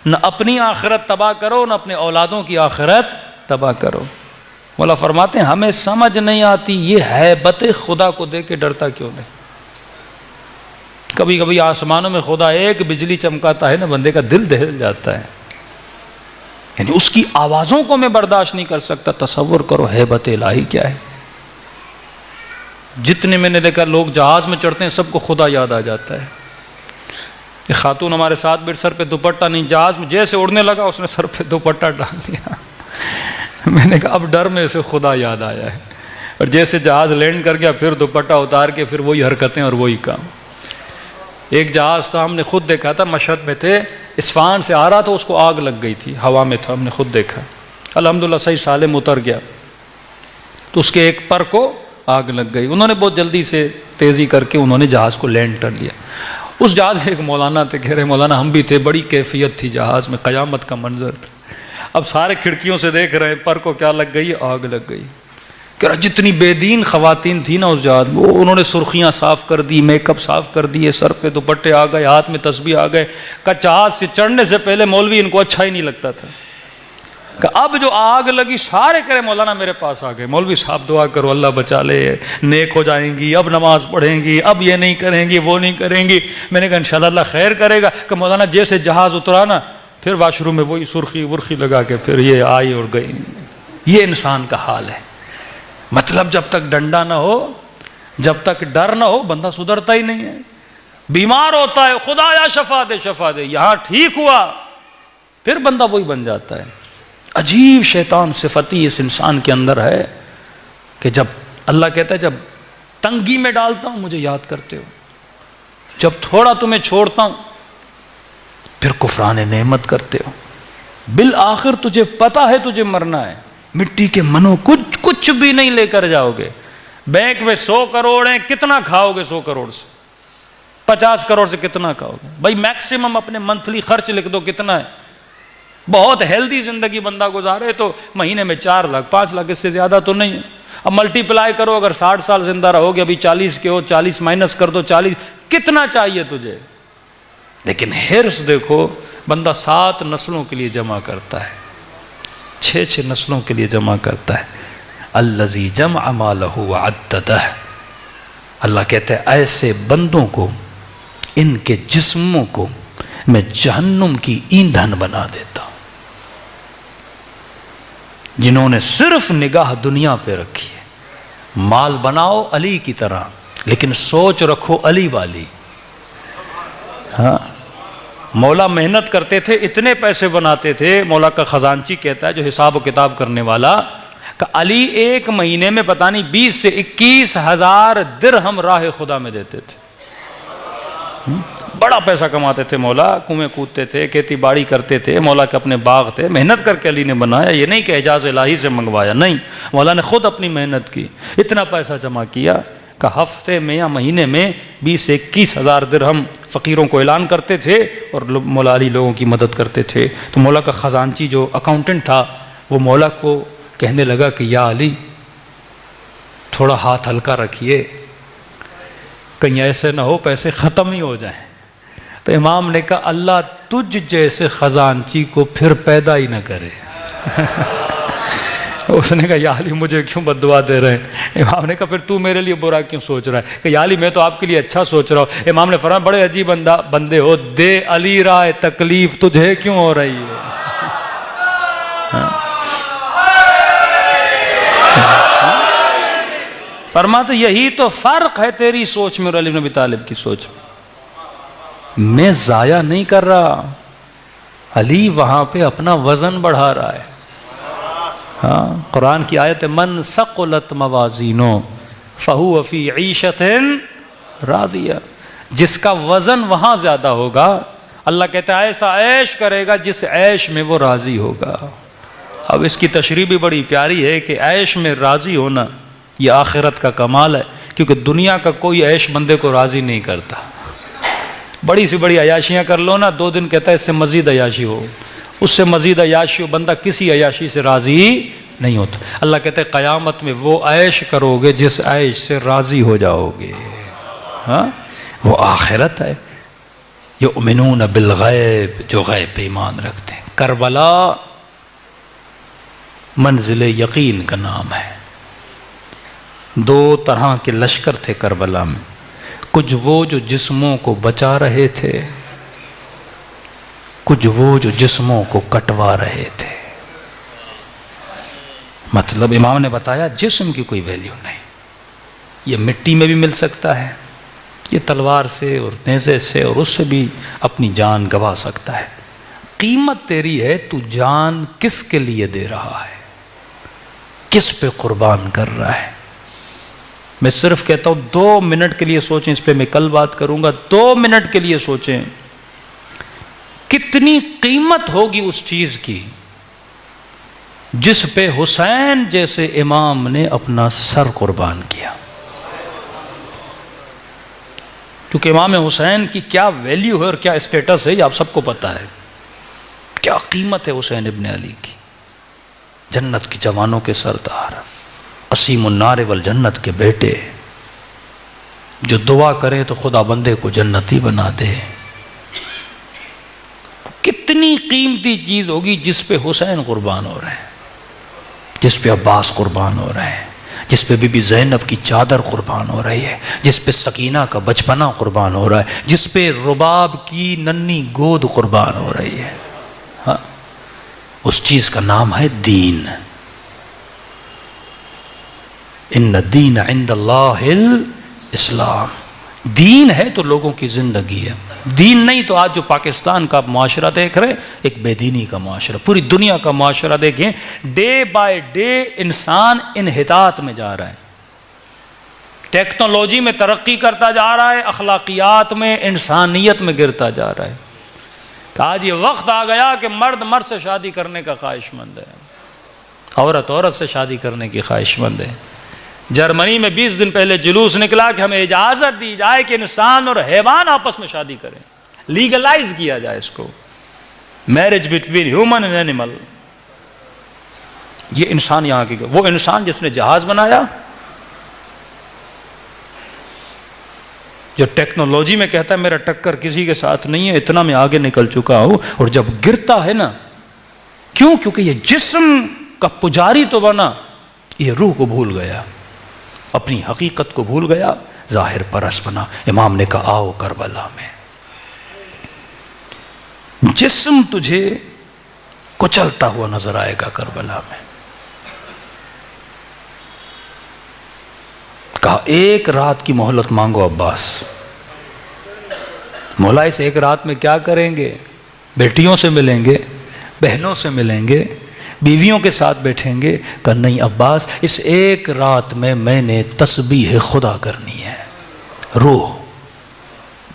نہ اپنی آخرت تباہ کرو نہ اپنے اولادوں کی آخرت تباہ کرو۔ مولا فرماتے ہیں ہمیں سمجھ نہیں آتی یہ ہیبت خدا کو دے کے ڈرتا کیوں نہیں؟ کبھی کبھی آسمانوں میں خدا ایک بجلی چمکاتا ہے نا، بندے کا دل دہل جاتا ہے، یعنی اس کی آوازوں کو میں برداشت نہیں کر سکتا۔ تصور کرو ہیبت الہی کیا ہے۔ جتنے میں نے دیکھا لوگ جہاز میں چڑھتے ہیں سب کو خدا یاد آ جاتا ہے۔ ایک خاتون ہمارے ساتھ بیٹھ، سر پہ دوپٹہ نہیں، جہاز میں جیسے اڑنے لگا اس نے سر پہ دوپٹہ ڈال دیا۔ میں نے کہا اب ڈر میں اسے خدا یاد آیا ہے، اور جیسے جہاز لینڈ کر گیا پھر دوپٹہ اتار کے پھر وہی حرکتیں اور وہی کام۔ ایک جہاز تھا، ہم نے خود دیکھا تھا، مشہد میں تھے، اصفہان سے آ رہا تھا، اس کو آگ لگ گئی تھی، ہوا میں تھا، ہم نے خود دیکھا، الحمدللہ صحیح سالم اتر گیا، تو اس کے ایک پر کو آگ لگ گئی۔ انہوں نے بہت جلدی سے تیزی کر کے انہوں نے جہاز کو لینڈ کر لیا۔ اس جہاز میں ایک مولانا تھے، کہہ رہے مولانا ہم بھی تھے، بڑی کیفیت تھی جہاز میں، قیامت کا منظر تھا۔ اب سارے کھڑکیوں سے دیکھ رہے ہیں، پر کو کیا لگ گئی؟ آگ لگ گئی۔ کہہ رہا جتنی بے دین خواتین تھی نا اس جہاز میں، وہ انہوں نے سرخیاں صاف کر دی، میک اپ صاف کر دیے، سر پہ دوپٹے آ گئے، ہاتھ میں تسبیح آ گئے، کہ جہاز سے چڑھنے سے پہلے مولوی ان کو اچھا ہی نہیں لگتا تھا، کہ اب جو آگ لگی سارے کہہ رہے مولانا میرے پاس آ گئے، مولوی صاحب دعا کرو اللہ بچا لے، نیک ہو جائیں گی، اب نماز پڑھیں گی، اب یہ نہیں کریں گی، وہ نہیں کریں گی۔ میں نے کہا انشاءاللہ اللہ خیر کرے گا، کہ مولانا جیسے جہاز اترا نا پھر واش روم میں وہی سرخی ورخی لگا کے پھر یہ آئی اور گئی۔ یہ انسان کا حال ہے۔ مطلب جب تک ڈنڈا نہ ہو، جب تک ڈر نہ ہو، بندہ سدھرتا ہی نہیں ہے۔ بیمار ہوتا ہے، خدایا شفا دے شفا دے، یہاں ٹھیک ہوا پھر بندہ وہی بن جاتا ہے۔ عجیب شیطان صفتی اس انسان کے اندر ہے کہ جب اللہ کہتا ہے جب تنگی میں ڈالتا ہوں مجھے یاد کرتے ہو، جب تھوڑا تمہیں چھوڑتا ہوں پھر کفران نعمت کرتے ہو، بالآخر تجھے پتا ہے تجھے مرنا ہے، مٹی کے منوں کچھ بھی نہیں لے کر جاؤ گے۔ بینک میں 100 کروڑ ہیں، کتنا کھاؤ گے 100 کروڑ سے؟ 50 کروڑ سے کتنا کھاؤ گے؟ بھائی میکسیمم اپنے منتھلی خرچ لکھ دو کتنا ہے۔ بہت ہیلدی زندگی بندہ گزارے تو مہینے میں 4 لاکھ 5 لاکھ، اس سے زیادہ تو نہیں ہے۔ اب ملٹی پلائی کرو، اگر 60 سال زندہ رہو گے، ابھی 40 کے ہو، 40 مائنس کر دو 40، کتنا چاہیے تجھے؟ لیکن حرص دیکھو، بندہ 7 نسلوں کے لیے جمع کرتا ہے، 6 نسلوں کے لیے جمع کرتا ہے۔ الذی جمع مالہ وعددہ، اللہ کہتا ہے ایسے بندوں کو، ان کے جسموں کو میں جہنم کی ایندھن بنا دیتا ہوں، جنہوں نے صرف نگاہ دنیا پہ رکھی ہے۔ مال بناؤ علی کی طرح، لیکن سوچ رکھو علی والی۔ ہاں، مولا محنت کرتے تھے، اتنے پیسے بناتے تھے، مولا کا خزانچی کہتا ہے جو حساب و کتاب کرنے والا، کہ علی ایک مہینے میں پتہ نہیں 20 سے 21 ہزار درہم راہ خدا میں دیتے تھے۔ بڑا پیسہ کماتے تھے مولا، کنویں کودتے تھے، کھیتی باڑی کرتے تھے، مولا کے اپنے باغ تھے، محنت کر کے علی نے بنایا، یہ نہیں کہ اعجاز الہی سے منگوایا، نہیں، مولا نے خود اپنی محنت کی، اتنا پیسہ جمع کیا، کہ ہفتے میں یا مہینے میں 20-21 ہزار درہم فقیروں کو اعلان کرتے تھے اور مولا علی لوگوں کی مدد کرتے تھے. تو مولا کا خزانچی جو اکاؤنٹنٹ تھا وہ مولا کو کہنے لگا کہ یا علی تھوڑا ہاتھ ہلکا رکھیے، کہیں ایسے نہ ہو پیسے ختم ہی ہو جائیں. تو امام نے کہا اللہ تجھ جیسے خزانچی کو پھر پیدا ہی نہ کرے. اس نے کہا یا علی مجھے کیوں بد دعا دے رہے ہیں؟ امام نے کہا پھر تو میرے لیے برا کیوں سوچ رہا ہے؟ کہ یا علی میں تو آپ کے لیے اچھا سوچ رہا ہوں. امام نے فرمایا بڑے عجیب بندے ہو، دے علی رائے تکلیف تجھے کیوں ہو رہی ہے؟ فرماتا یہی تو فرق ہے تیری سوچ میں اور علی بن ابی طالب کی سوچ میں ضائع نہیں کر رہا. علی وہاں پہ اپنا وزن بڑھا رہا ہے. ہاں قرآن کی آیت من ثقلت موازینو فہو فی عیشۃ راضیہ، جس کا وزن وہاں زیادہ ہوگا اللہ کہتا ہے ایسا عیش کرے گا جس عیش میں وہ راضی ہوگا. اب اس کی تشریح بھی بڑی پیاری ہے کہ عیش میں راضی ہونا یہ آخرت کا کمال ہے، کیونکہ دنیا کا کوئی عیش بندے کو راضی نہیں کرتا. بڑی سی بڑی عیاشیاں کر لو نا، 2 دن کہتا ہے اس سے مزید عیاشی ہو، اس سے مزید عیاشی ہو، بندہ کسی عیاشی سے راضی نہیں ہوتا. اللہ کہتے ہیں قیامت میں وہ عیش کرو گے جس عیش سے راضی ہو جاؤ گے. ہاں وہ آخرت ہے. یؤمنون بالغیب، جو غیب پہ ایمان رکھتے ہیں. کربلا منزل یقین کا نام ہے. 2 طرح کے لشکر تھے کربلا میں، کچھ وہ جو جسموں کو بچا رہے تھے، کچھ وہ جو جسموں کو کٹوا رہے تھے. مطلب امام نے بتایا جسم کی کوئی ویلیو نہیں، یہ مٹی میں بھی مل سکتا ہے، یہ تلوار سے اور نیزے سے اور اس سے بھی اپنی جان گوا سکتا ہے. قیمت تیری ہے تو جان کس کے لیے دے رہا ہے، کس پہ قربان کر رہا ہے. میں صرف کہتا ہوں 2 منٹ کے لیے سوچیں، اس پہ میں کل بات کروں گا. 2 منٹ کے لیے سوچیں کتنی قیمت ہوگی اس چیز کی جس پہ حسین جیسے امام نے اپنا سر قربان کیا. کیونکہ امام حسین کی کیا ویلیو ہے اور کیا اسٹیٹس ہے یہ آپ سب کو پتہ ہے. کیا قیمت ہے حسین ابن علی کی، جنت کی جوانوں کے سردار، قسیم النار والجنت کے بیٹے، جو دعا کرے تو خدا بندے کو جنتی بنا دے. کتنی قیمتی چیز ہوگی جس پہ حسین قربان ہو رہے ہیں، جس پہ عباس قربان ہو رہے ہیں، جس پہ بی بی زینب کی چادر قربان ہو رہی ہے، جس پہ سکینہ کا بچپنا قربان ہو رہا ہے، جس پہ رباب کی ننھی گود قربان ہو رہی ہے. ہاں اس چیز کا نام ہے دین. ان الدین عند اللہ الاسلام. دین ہے تو لوگوں کی زندگی ہے، دین نہیں تو آج جو پاکستان کا معاشرہ دیکھ رہے ایک بے دینی کا معاشرہ، پوری دنیا کا معاشرہ دیکھیں، ڈے بائی ڈے انسان انحطاط میں جا رہا ہے. ٹیکنالوجی میں ترقی کرتا جا رہا ہے، اخلاقیات میں، انسانیت میں گرتا جا رہا ہے. کہ آج یہ وقت آ گیا کہ مرد مرد سے شادی کرنے کا خواہش مند ہے، عورت عورت سے شادی کرنے کی خواہش مند ہے. جرمنی میں 20 دن پہلے جلوس نکلا کہ ہمیں اجازت دی جائے کہ انسان اور حیوان آپس میں شادی کریں، لیگلائز کیا جائے اس کو، marriage between human and animal. یہ انسان یہاں کی، وہ انسان جس نے جہاز بنایا، جو ٹیکنالوجی میں کہتا ہے میرا ٹکر کسی کے ساتھ نہیں ہے، اتنا میں آگے نکل چکا ہوں، اور جب گرتا ہے نا، کیونکہ یہ جسم کا پجاری تو بنا، یہ روح کو بھول گیا، اپنی حقیقت کو بھول گیا، ظاہر پرست بنا. امام نے کہا آؤ کربلا میں، جسم تجھے کچلتا ہوا نظر آئے گا کربلا میں. کہا 1 رات کی مہلت مانگو عباس. مولا اس 1 رات میں کیا کریں گے؟ بیٹیوں سے ملیں گے، بہنوں سے ملیں گے، بیویوں کے ساتھ بیٹھیں گے. کہ نہیں عباس، اس 1 رات میں نے تسبیح خدا کرنی ہے. روح،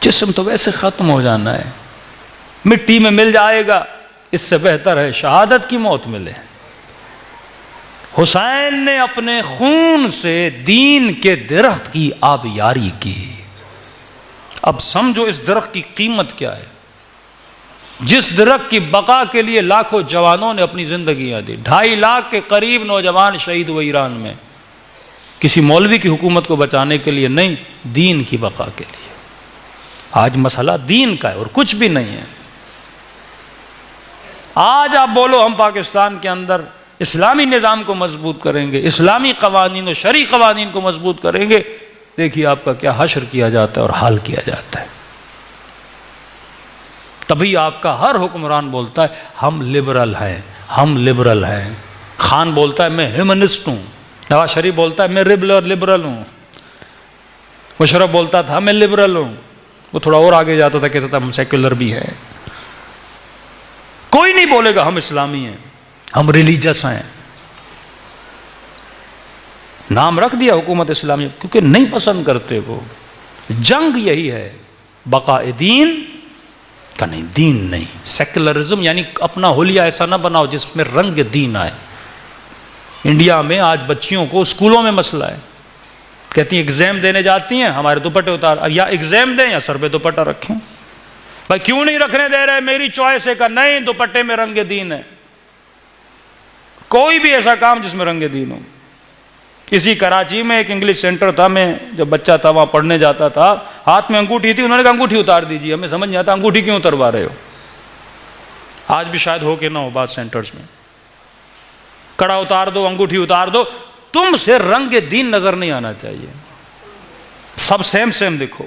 جسم تو ویسے ختم ہو جانا ہے، مٹی میں مل جائے گا، اس سے بہتر ہے شہادت کی موت ملے. حسین نے اپنے خون سے دین کے درخت کی آبیاری کی۔ اب سمجھو اس درخت کی قیمت کیا ہے، جس درخت کی بقا کے لیے لاکھوں جوانوں نے اپنی زندگیاں دی۔ 2.5 لاکھ کے قریب نوجوان شہید ہوئے ایران میں، کسی مولوی کی حکومت کو بچانے کے لیے نہیں، دین کی بقا کے لیے۔ آج مسئلہ دین کا ہے اور کچھ بھی نہیں ہے۔ آج آپ بولو ہم پاکستان کے اندر اسلامی نظام کو مضبوط کریں گے، اسلامی قوانین و شرعی قوانین کو مضبوط کریں گے، دیکھیے آپ کا کیا حشر کیا جاتا ہے اور حال کیا جاتا ہے۔ تبھی آپ کا ہر حکمران بولتا ہے ہم لبرل ہیں، ہم لبرل ہیں۔ خان بولتا ہے میں ہیومنسٹ ہوں، نواز شریف بولتا ہے میں لبرل ہوں، مشرف بولتا تھا میں لبرل ہوں، وہ تھوڑا اور آگے جاتا تھا کہتا تھا ہم سیکولر بھی ہیں۔ کوئی نہیں بولے گا ہم اسلامی ہیں، ہم ریلیجس ہیں۔ نام رکھ دیا حکومت اسلامی کیونکہ نہیں پسند کرتے وہ۔ جنگ یہی ہے، بقاء دین کا نہیں، دین نہیں۔ سیکولرزم یعنی اپنا حلیہ ایسا نہ بناؤ جس میں رنگ دین آئے۔ انڈیا میں آج بچیوں کو اسکولوں میں مسئلہ ہے، کہتی ہیں ایگزام دینے جاتی ہیں ہمارے دوپٹے اتار، یا ایگزام دیں یا سر پہ دوپٹہ رکھیں۔ بھائی کیوں نہیں رکھنے دے رہے؟ میری چوائس ہے کہ نہیں، دوپٹے میں رنگ دین ہے۔ کوئی بھی ایسا کام جس میں رنگ دین ہو۔ کسی کراچی میں ایک انگلش سینٹر تھا، میں جب بچہ تھا وہاں پڑھنے جاتا تھا، ہاتھ میں انگوٹھی تھی، انہوں نے کہا انگوٹھی اتار دیجیے، ہمیں سمجھ نہیں آتا انگوٹھی کیوں اتروا رہے ہو۔ آج بھی شاید ہو کہ نہ ہو بعض سینٹرز میں، کڑا اتار دو، انگوٹھی اتار دو، تم سے رنگ دین نظر نہیں آنا چاہیے، سب سیم سیم دکھو۔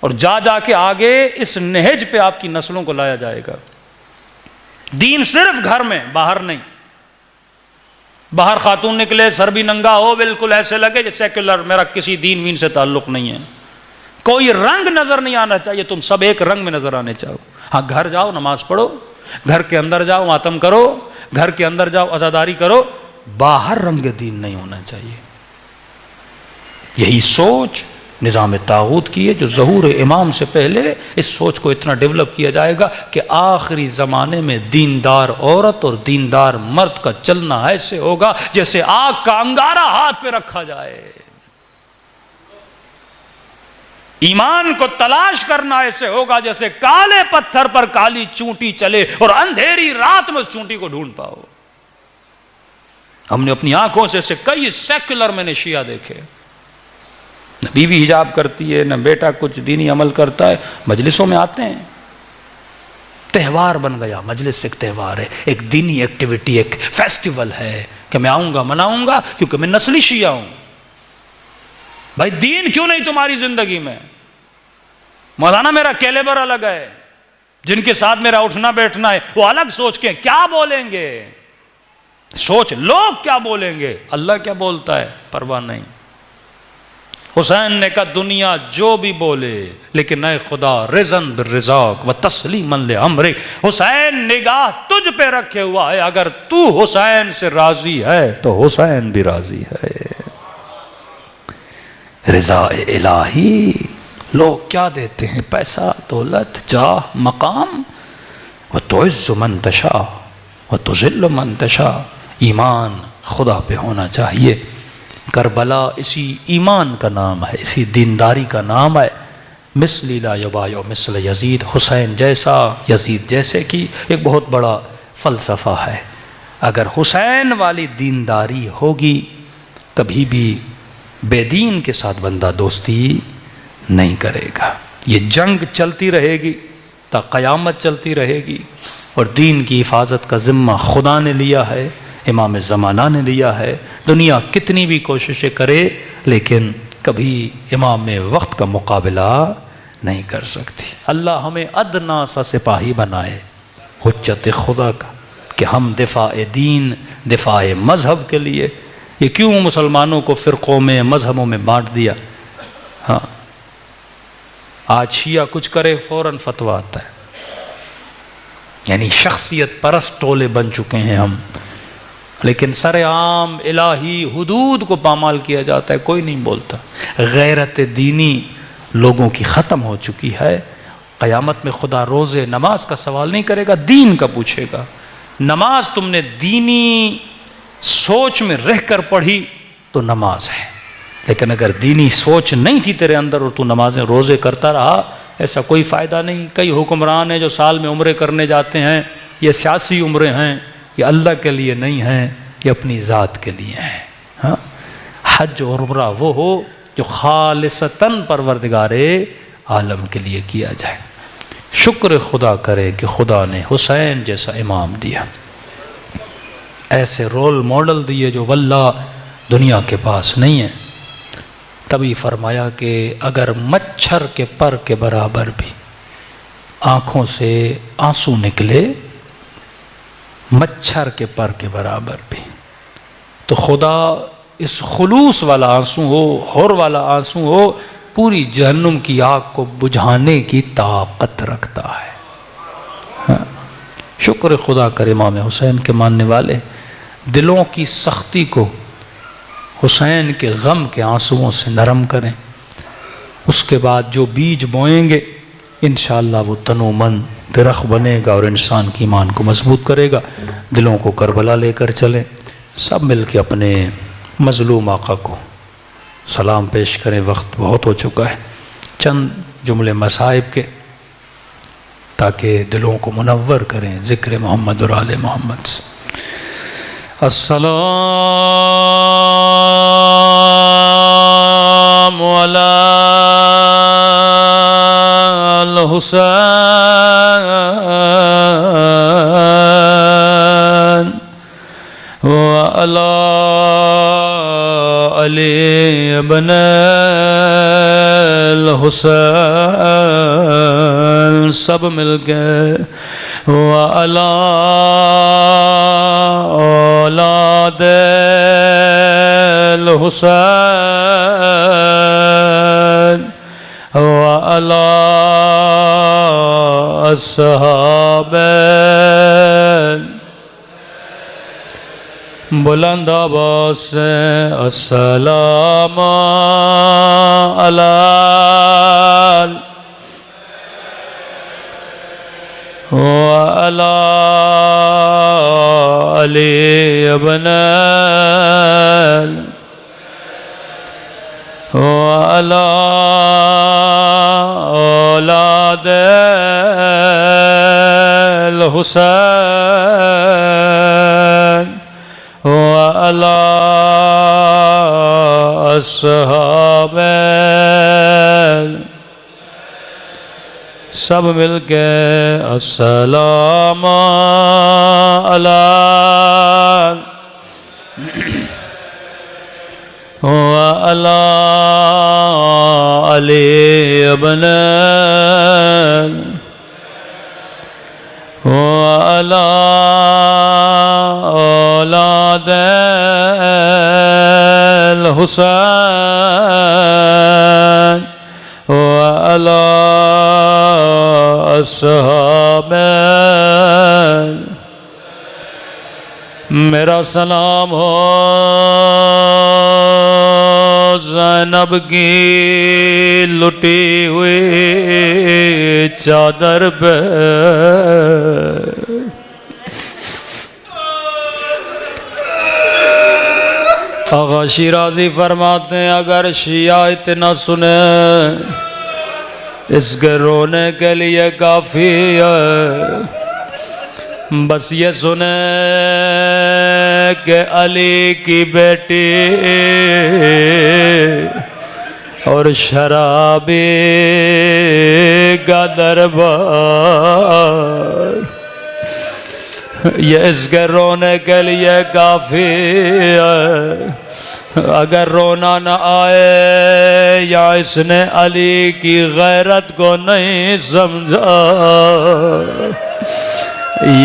اور جا جا کے آگے اس نہج پہ آپ کی نسلوں کو لایا جائے گا۔ دین صرف گھر میں، باہر نہیں۔ باہر خاتون نکلے سر بھی ننگا ہو، بالکل ایسے لگے جیسے سیکولر، میرا کسی دین وین سے تعلق نہیں ہے، کوئی رنگ نظر نہیں آنا چاہیے، تم سب ایک رنگ میں نظر آنے چاہو۔ ہاں گھر جاؤ نماز پڑھو، گھر کے اندر جاؤ ماتم کرو، گھر کے اندر جاؤ عزاداری کرو، باہر رنگ دین نہیں ہونا چاہیے۔ یہی سوچ نظام طاغوت کی ہے، جو ظہور امام سے پہلے اس سوچ کو اتنا ڈیولپ کیا جائے گا کہ آخری زمانے میں دیندار عورت اور دیندار مرد کا چلنا ایسے ہوگا جیسے آگ کا انگارہ ہاتھ پہ رکھا جائے۔ ایمان کو تلاش کرنا ایسے ہوگا جیسے کالے پتھر پر کالی چونٹی چلے اور اندھیری رات میں اس چونٹی کو ڈھونڈ پاؤ۔ ہم نے اپنی آنکھوں سے ایسے کئی سیکولر میں نے شیعہ دیکھے، نہ بیوی حجاب کرتی ہے، نہ بیٹا کچھ دینی عمل کرتا ہے، مجلسوں میں آتے ہیں، تہوار بن گیا، مجلس ایک تہوار ہے، ایک دینی ایکٹیویٹی، ایک فیسٹیول ہے کہ میں آؤں گا مناؤں گا کیونکہ میں نسلی شیعہ ہوں۔ بھائی دین کیوں نہیں تمہاری زندگی میں؟ مولانا میرا کیلیبر الگ ہے، جن کے ساتھ میرا اٹھنا بیٹھنا ہے وہ الگ سوچ کے کیا بولیں گے، سوچ لوگ کیا بولیں گے، اللہ کیا بولتا ہے پرواہ نہیں۔ حسین نے کہا دنیا جو بھی بولے لیکن اے خدا رضن بالرضاک و تسلیما لامرک، حسین نگاہ تجھ پہ رکھے ہوا ہے، اگر تو حسین سے راضی ہے تو حسین بھی راضی ہے۔ رضا الہی لوگ کیا دیتے ہیں؟ پیسہ، دولت، جاہ، مقام۔ وتعز من تشاء وتذل من تشاء، ایمان خدا پہ ہونا چاہیے۔ کربلا اسی ایمان کا نام ہے، اسی دینداری کا نام ہے۔ مثلی لا یبایع مثل یزید، حسین جیسا یزید جیسے کی ایک بہت بڑا فلسفہ ہے۔ اگر حسین والی دینداری ہوگی کبھی بھی بے دین کے ساتھ بندہ دوستی نہیں کرے گا۔ یہ جنگ چلتی رہے گی تا قیامت چلتی رہے گی، اور دین کی حفاظت کا ذمہ خدا نے لیا ہے، امام زمانہ نے لیا ہے۔ دنیا کتنی بھی کوششیں کرے لیکن کبھی امام وقت کا مقابلہ نہیں کر سکتی۔ اللہ ہمیں ادنا سا سپاہی بنائے حجت خدا کا، کہ ہم دفاع دین، دفاع مذہب کے لیے۔ یہ کیوں مسلمانوں کو فرقوں میں، مذہبوں میں بانٹ دیا؟ ہاں آج شیعہ کچھ کرے فوراً فتویٰ آتا ہے، یعنی شخصیت پرست ٹولے بن چکے ہیں ہم، لیکن سر عام الہی حدود کو پامال کیا جاتا ہے، کوئی نہیں بولتا۔ غیرت دینی لوگوں کی ختم ہو چکی ہے۔ قیامت میں خدا روزے نماز کا سوال نہیں کرے گا، دین کا پوچھے گا۔ نماز تم نے دینی سوچ میں رہ کر پڑھی تو نماز ہے، لیکن اگر دینی سوچ نہیں تھی تیرے اندر اور تو نمازیں روزے کرتا رہا، ایسا کوئی فائدہ نہیں۔ کئی حکمران ہیں جو سال میں عمرے کرنے جاتے ہیں، یہ سیاسی عمرے ہیں، یہ اللہ کے لیے نہیں ہیں، یہ اپنی ذات کے لیے ہیں۔ ہاں، حج اور عمرہ وہ ہو جو خالصتاً پروردگار عالم کے لیے کیا جائے۔ شکر خدا کرے کہ خدا نے حسین جیسا امام دیا، ایسے رول ماڈل دیے جو واللہ دنیا کے پاس نہیں ہے۔ تبھی فرمایا کہ اگر مچھر کے پر کے برابر بھی آنکھوں سے آنسو نکلے، مچھر کے پر کے برابر بھی، تو خدا اس خلوص والا آنسو ہو، حور والا آنسو ہو، پوری جہنم کی آگ کو بجھانے کی طاقت رکھتا ہے۔ ہاں، شکر خدا کرے امام حسین کے ماننے والے دلوں کی سختی کو حسین کے غم کے آنسوؤں سے نرم کریں، اس کے بعد جو بیج بوئیں گے انشاءاللہ وہ تنو من درخت بنے گا اور انسان کی ایمان کو مضبوط کرے گا۔ دلوں کو کربلا لے کر چلیں، سب مل کے اپنے مظلوم آقا کو سلام پیش کریں۔ وقت بہت ہو چکا ہے، چند جملے مصائب کے تاکہ دلوں کو منور کریں ذکر محمد اور آل محمد سے۔ السلام علی الحسین وعلی علی ابن الحسین، سب مل کے وعلی اولاد الحسین وعلی اصحاب بلند آواز سے السلام علی وعلی علی ابن وعلی اولاد الحسین وعلی اصحاب، سب مل کے السلام علی وعلی علی ابن وعلی اولاد الحسین وعلی اصحاب۔ میرا سلام ہو زینب کی لٹی ہوئی چادر پہ، آغا شیرازی فرماتے ہیں اگر شیعہ اتنا سنے اس کے رونے کے لیے کافی ہے، بس یہ سنے کہ علی کی بیٹی اور شرابی کا دربار، یہ اس کے رونے کے لیے کافی ہے۔ اگر رونا نہ آئے یا اس نے علی کی غیرت کو نہیں سمجھا،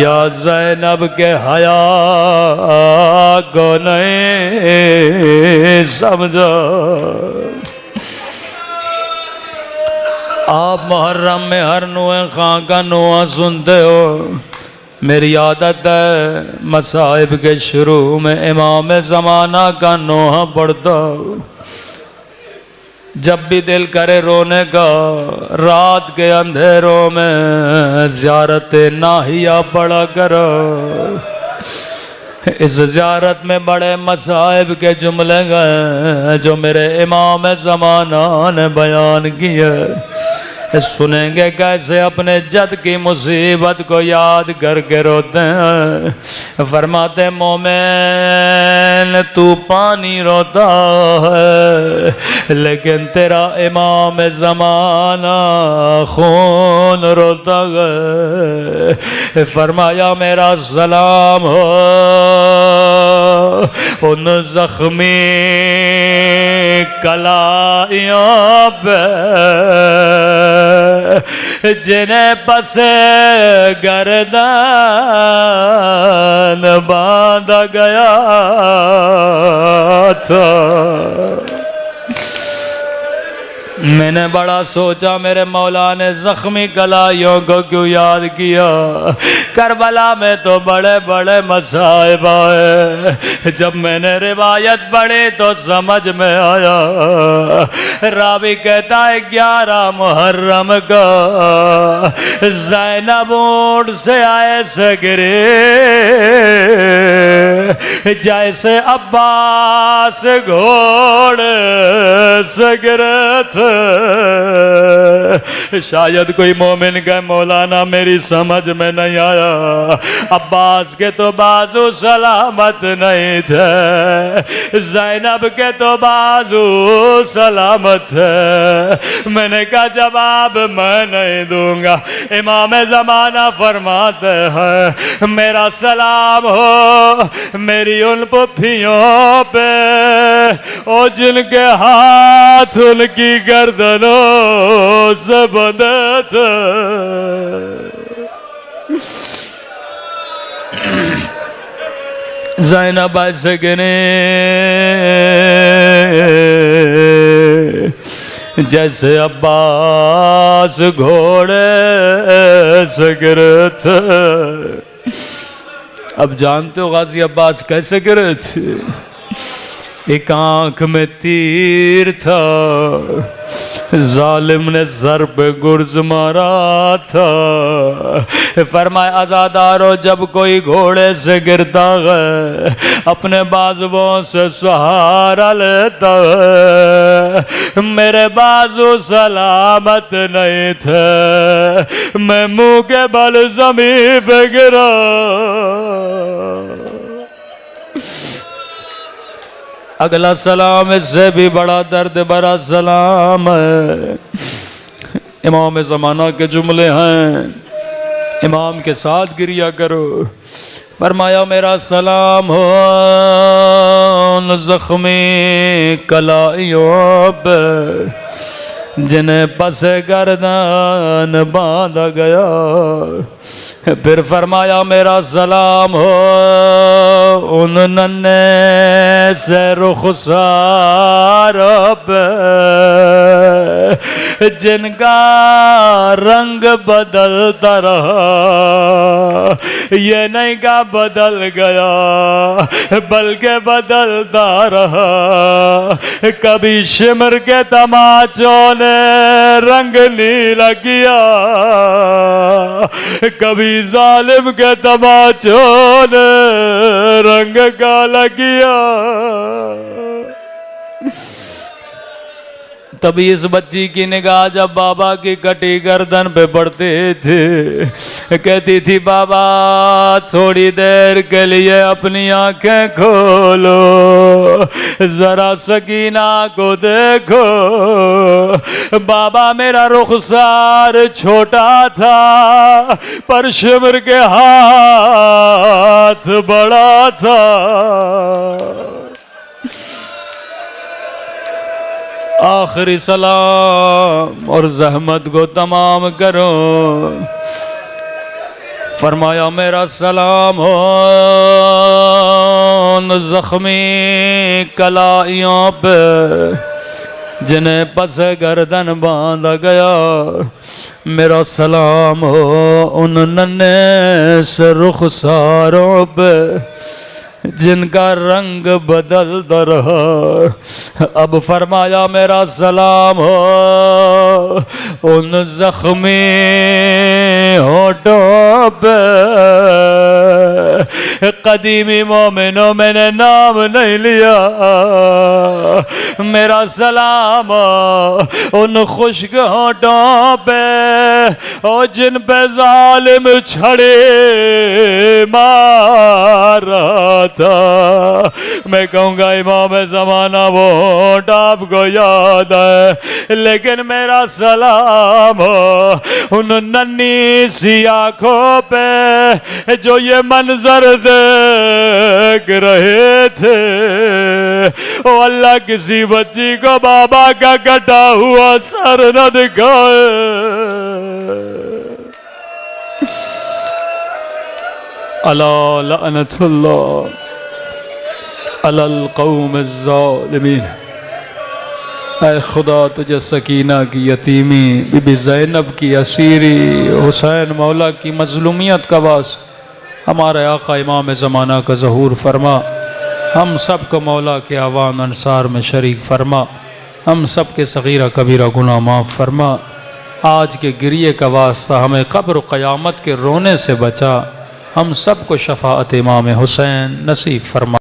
یا زینب کے حیا کو نہیں سمجھا۔ آپ محرم میں ہر نوے خاں کا نوہ سنتے ہو، میری عادت ہے مصائب کے شروع میں امام زمانہ کا نوحہ پڑھتا ہوں۔ جب بھی دل کرے رونے کا، رات کے اندھیروں میں زیارت ناہیہ پڑھا کرو۔ اس زیارت میں بڑے مصائب کے جملے گئے جو میرے امام زمانہ نے بیان کیے، سنیں گے کیسے اپنے جد کی مصیبت کو یاد کر کے روتے ہیں۔ فرماتے مومن تو پانی روتا ہے لیکن تیرا امام زمانہ خون روتا ہے۔ فرمایا میرا سلام ہو ان زخمی کلائیوں پہ جنہیں پس گردن باندھا گیا تھا۔ میں نے بڑا سوچا میرے مولا نے زخمی کلائیوں کو کیوں یاد کیا۔ کربلا میں تو بڑے بڑے مصائب آئے، جب میں نے روایت پڑھی تو سمجھ میں آیا۔ راوی کہتا ہے 11 محرم کا زینب اونٹ سے ایسے گرے جیسے عباس گھوڑے سے گرے تھے۔ شاید کوئی مومن کہ مولانا میری سمجھ میں نہیں آیا، عباس کے تو بازو سلامت نہیں تھے، زینب کے تو بازو سلامت تھے۔ میں نے کہا جواب میں نہیں دوں گا۔ امام زمانہ فرماتے ہیں میرا سلام ہو میری ان پھپھیوں پہ او جن کے ہاتھ ان کی گردنوں سے بندھے تھے۔ زینب ایسے گنے جیسے عباس گھوڑے سے گرے تھے۔ اب جانتے ہو غازی عباس کیسے گرے تھے؟ ایک آنکھ میں تیر تھا، ظالم نے سر پہ گرز مارا تھا۔ فرمایا عزادارو جب کوئی گھوڑے سے گرتا ہے اپنے بازوؤں سے سہارا لیتا ہے، میرے بازو سلامت نہیں تھے، میں منہ کے بل زمین پہ گرا۔ اگلا سلام اس سے بھی بڑا درد بھرا سلام ہے، امام زمانہ کے جملے ہیں، امام کے ساتھ گریا کرو۔ فرمایا میرا سلام ہو ان زخمی کلائیوں پہ جنہیں پس گردن باندھا گیا۔ پھر فرمایا میرا سلام ہو ان ننھے سے رخساروں پہ جن کا رنگ بدلتا رہا، یہ نہیں کہ بدل گیا بلکہ بدلتا رہا۔ کبھی شمر کے تماچوں نے رنگ نیلا کیا، کبھی ظالم کے تماچوں نے رنگ کالا کیا۔ تبھی اس بچی کی نگاہ جب بابا کی کٹی گردن پہ پڑتے تھے، کہتی تھی بابا تھوڑی دیر کے لیے اپنی آنکھیں کھولو، ذرا سکینہ کو دیکھو۔ بابا میرا رخسار چھوٹا تھا پر شمر کے ہاتھ بڑا تھا۔ آخری سلام اور زحمت کو تمام کرو۔ فرمایا میرا سلام ہو ان زخمی کلائیوں پہ جنہیں پس گردن باندھا گیا۔ میرا سلام ہو ان ننھے سے رخساروں پہ جن کا رنگ بدلتا رہا۔ اب فرمایا میرا سلام ہو ان زخمی ہونٹوں پہ قدیمی مومنوں میں نے نام نہیں لیا، میرا سلام ان خشک ہونٹوں پہ اور جن پہ ظالم چھڑے مار رہا تھا۔ میں کہوں گا امام زمانہ وہ ہونٹ آپ کو یاد ہے، لیکن میرا سلام ان ننھی سی آنکھوں پہ جو یہ منظر دیکھ رہے تھے۔ او اللہ کسی بچی کو بابا کا کٹا ہوا سر نہ دکھائے۔ الا لعنت اللہ علی القوم الظالمین۔ اے خدا تجھے سکینہ کی یتیمی، بی بی زینب کی اسیری، حسین مولا کی مظلومیت کا واسطہ ہمارے آقا امام زمانہ کا ظہور فرما، ہم سب کو مولا کے عوام انصار میں شریک فرما، ہم سب کے صغیرہ کبیرہ گناہ معاف فرما۔ آج کے گریے کا واسطہ ہمیں قبر و قیامت کے رونے سے بچا، ہم سب کو شفاعت امام حسین نصیب فرما۔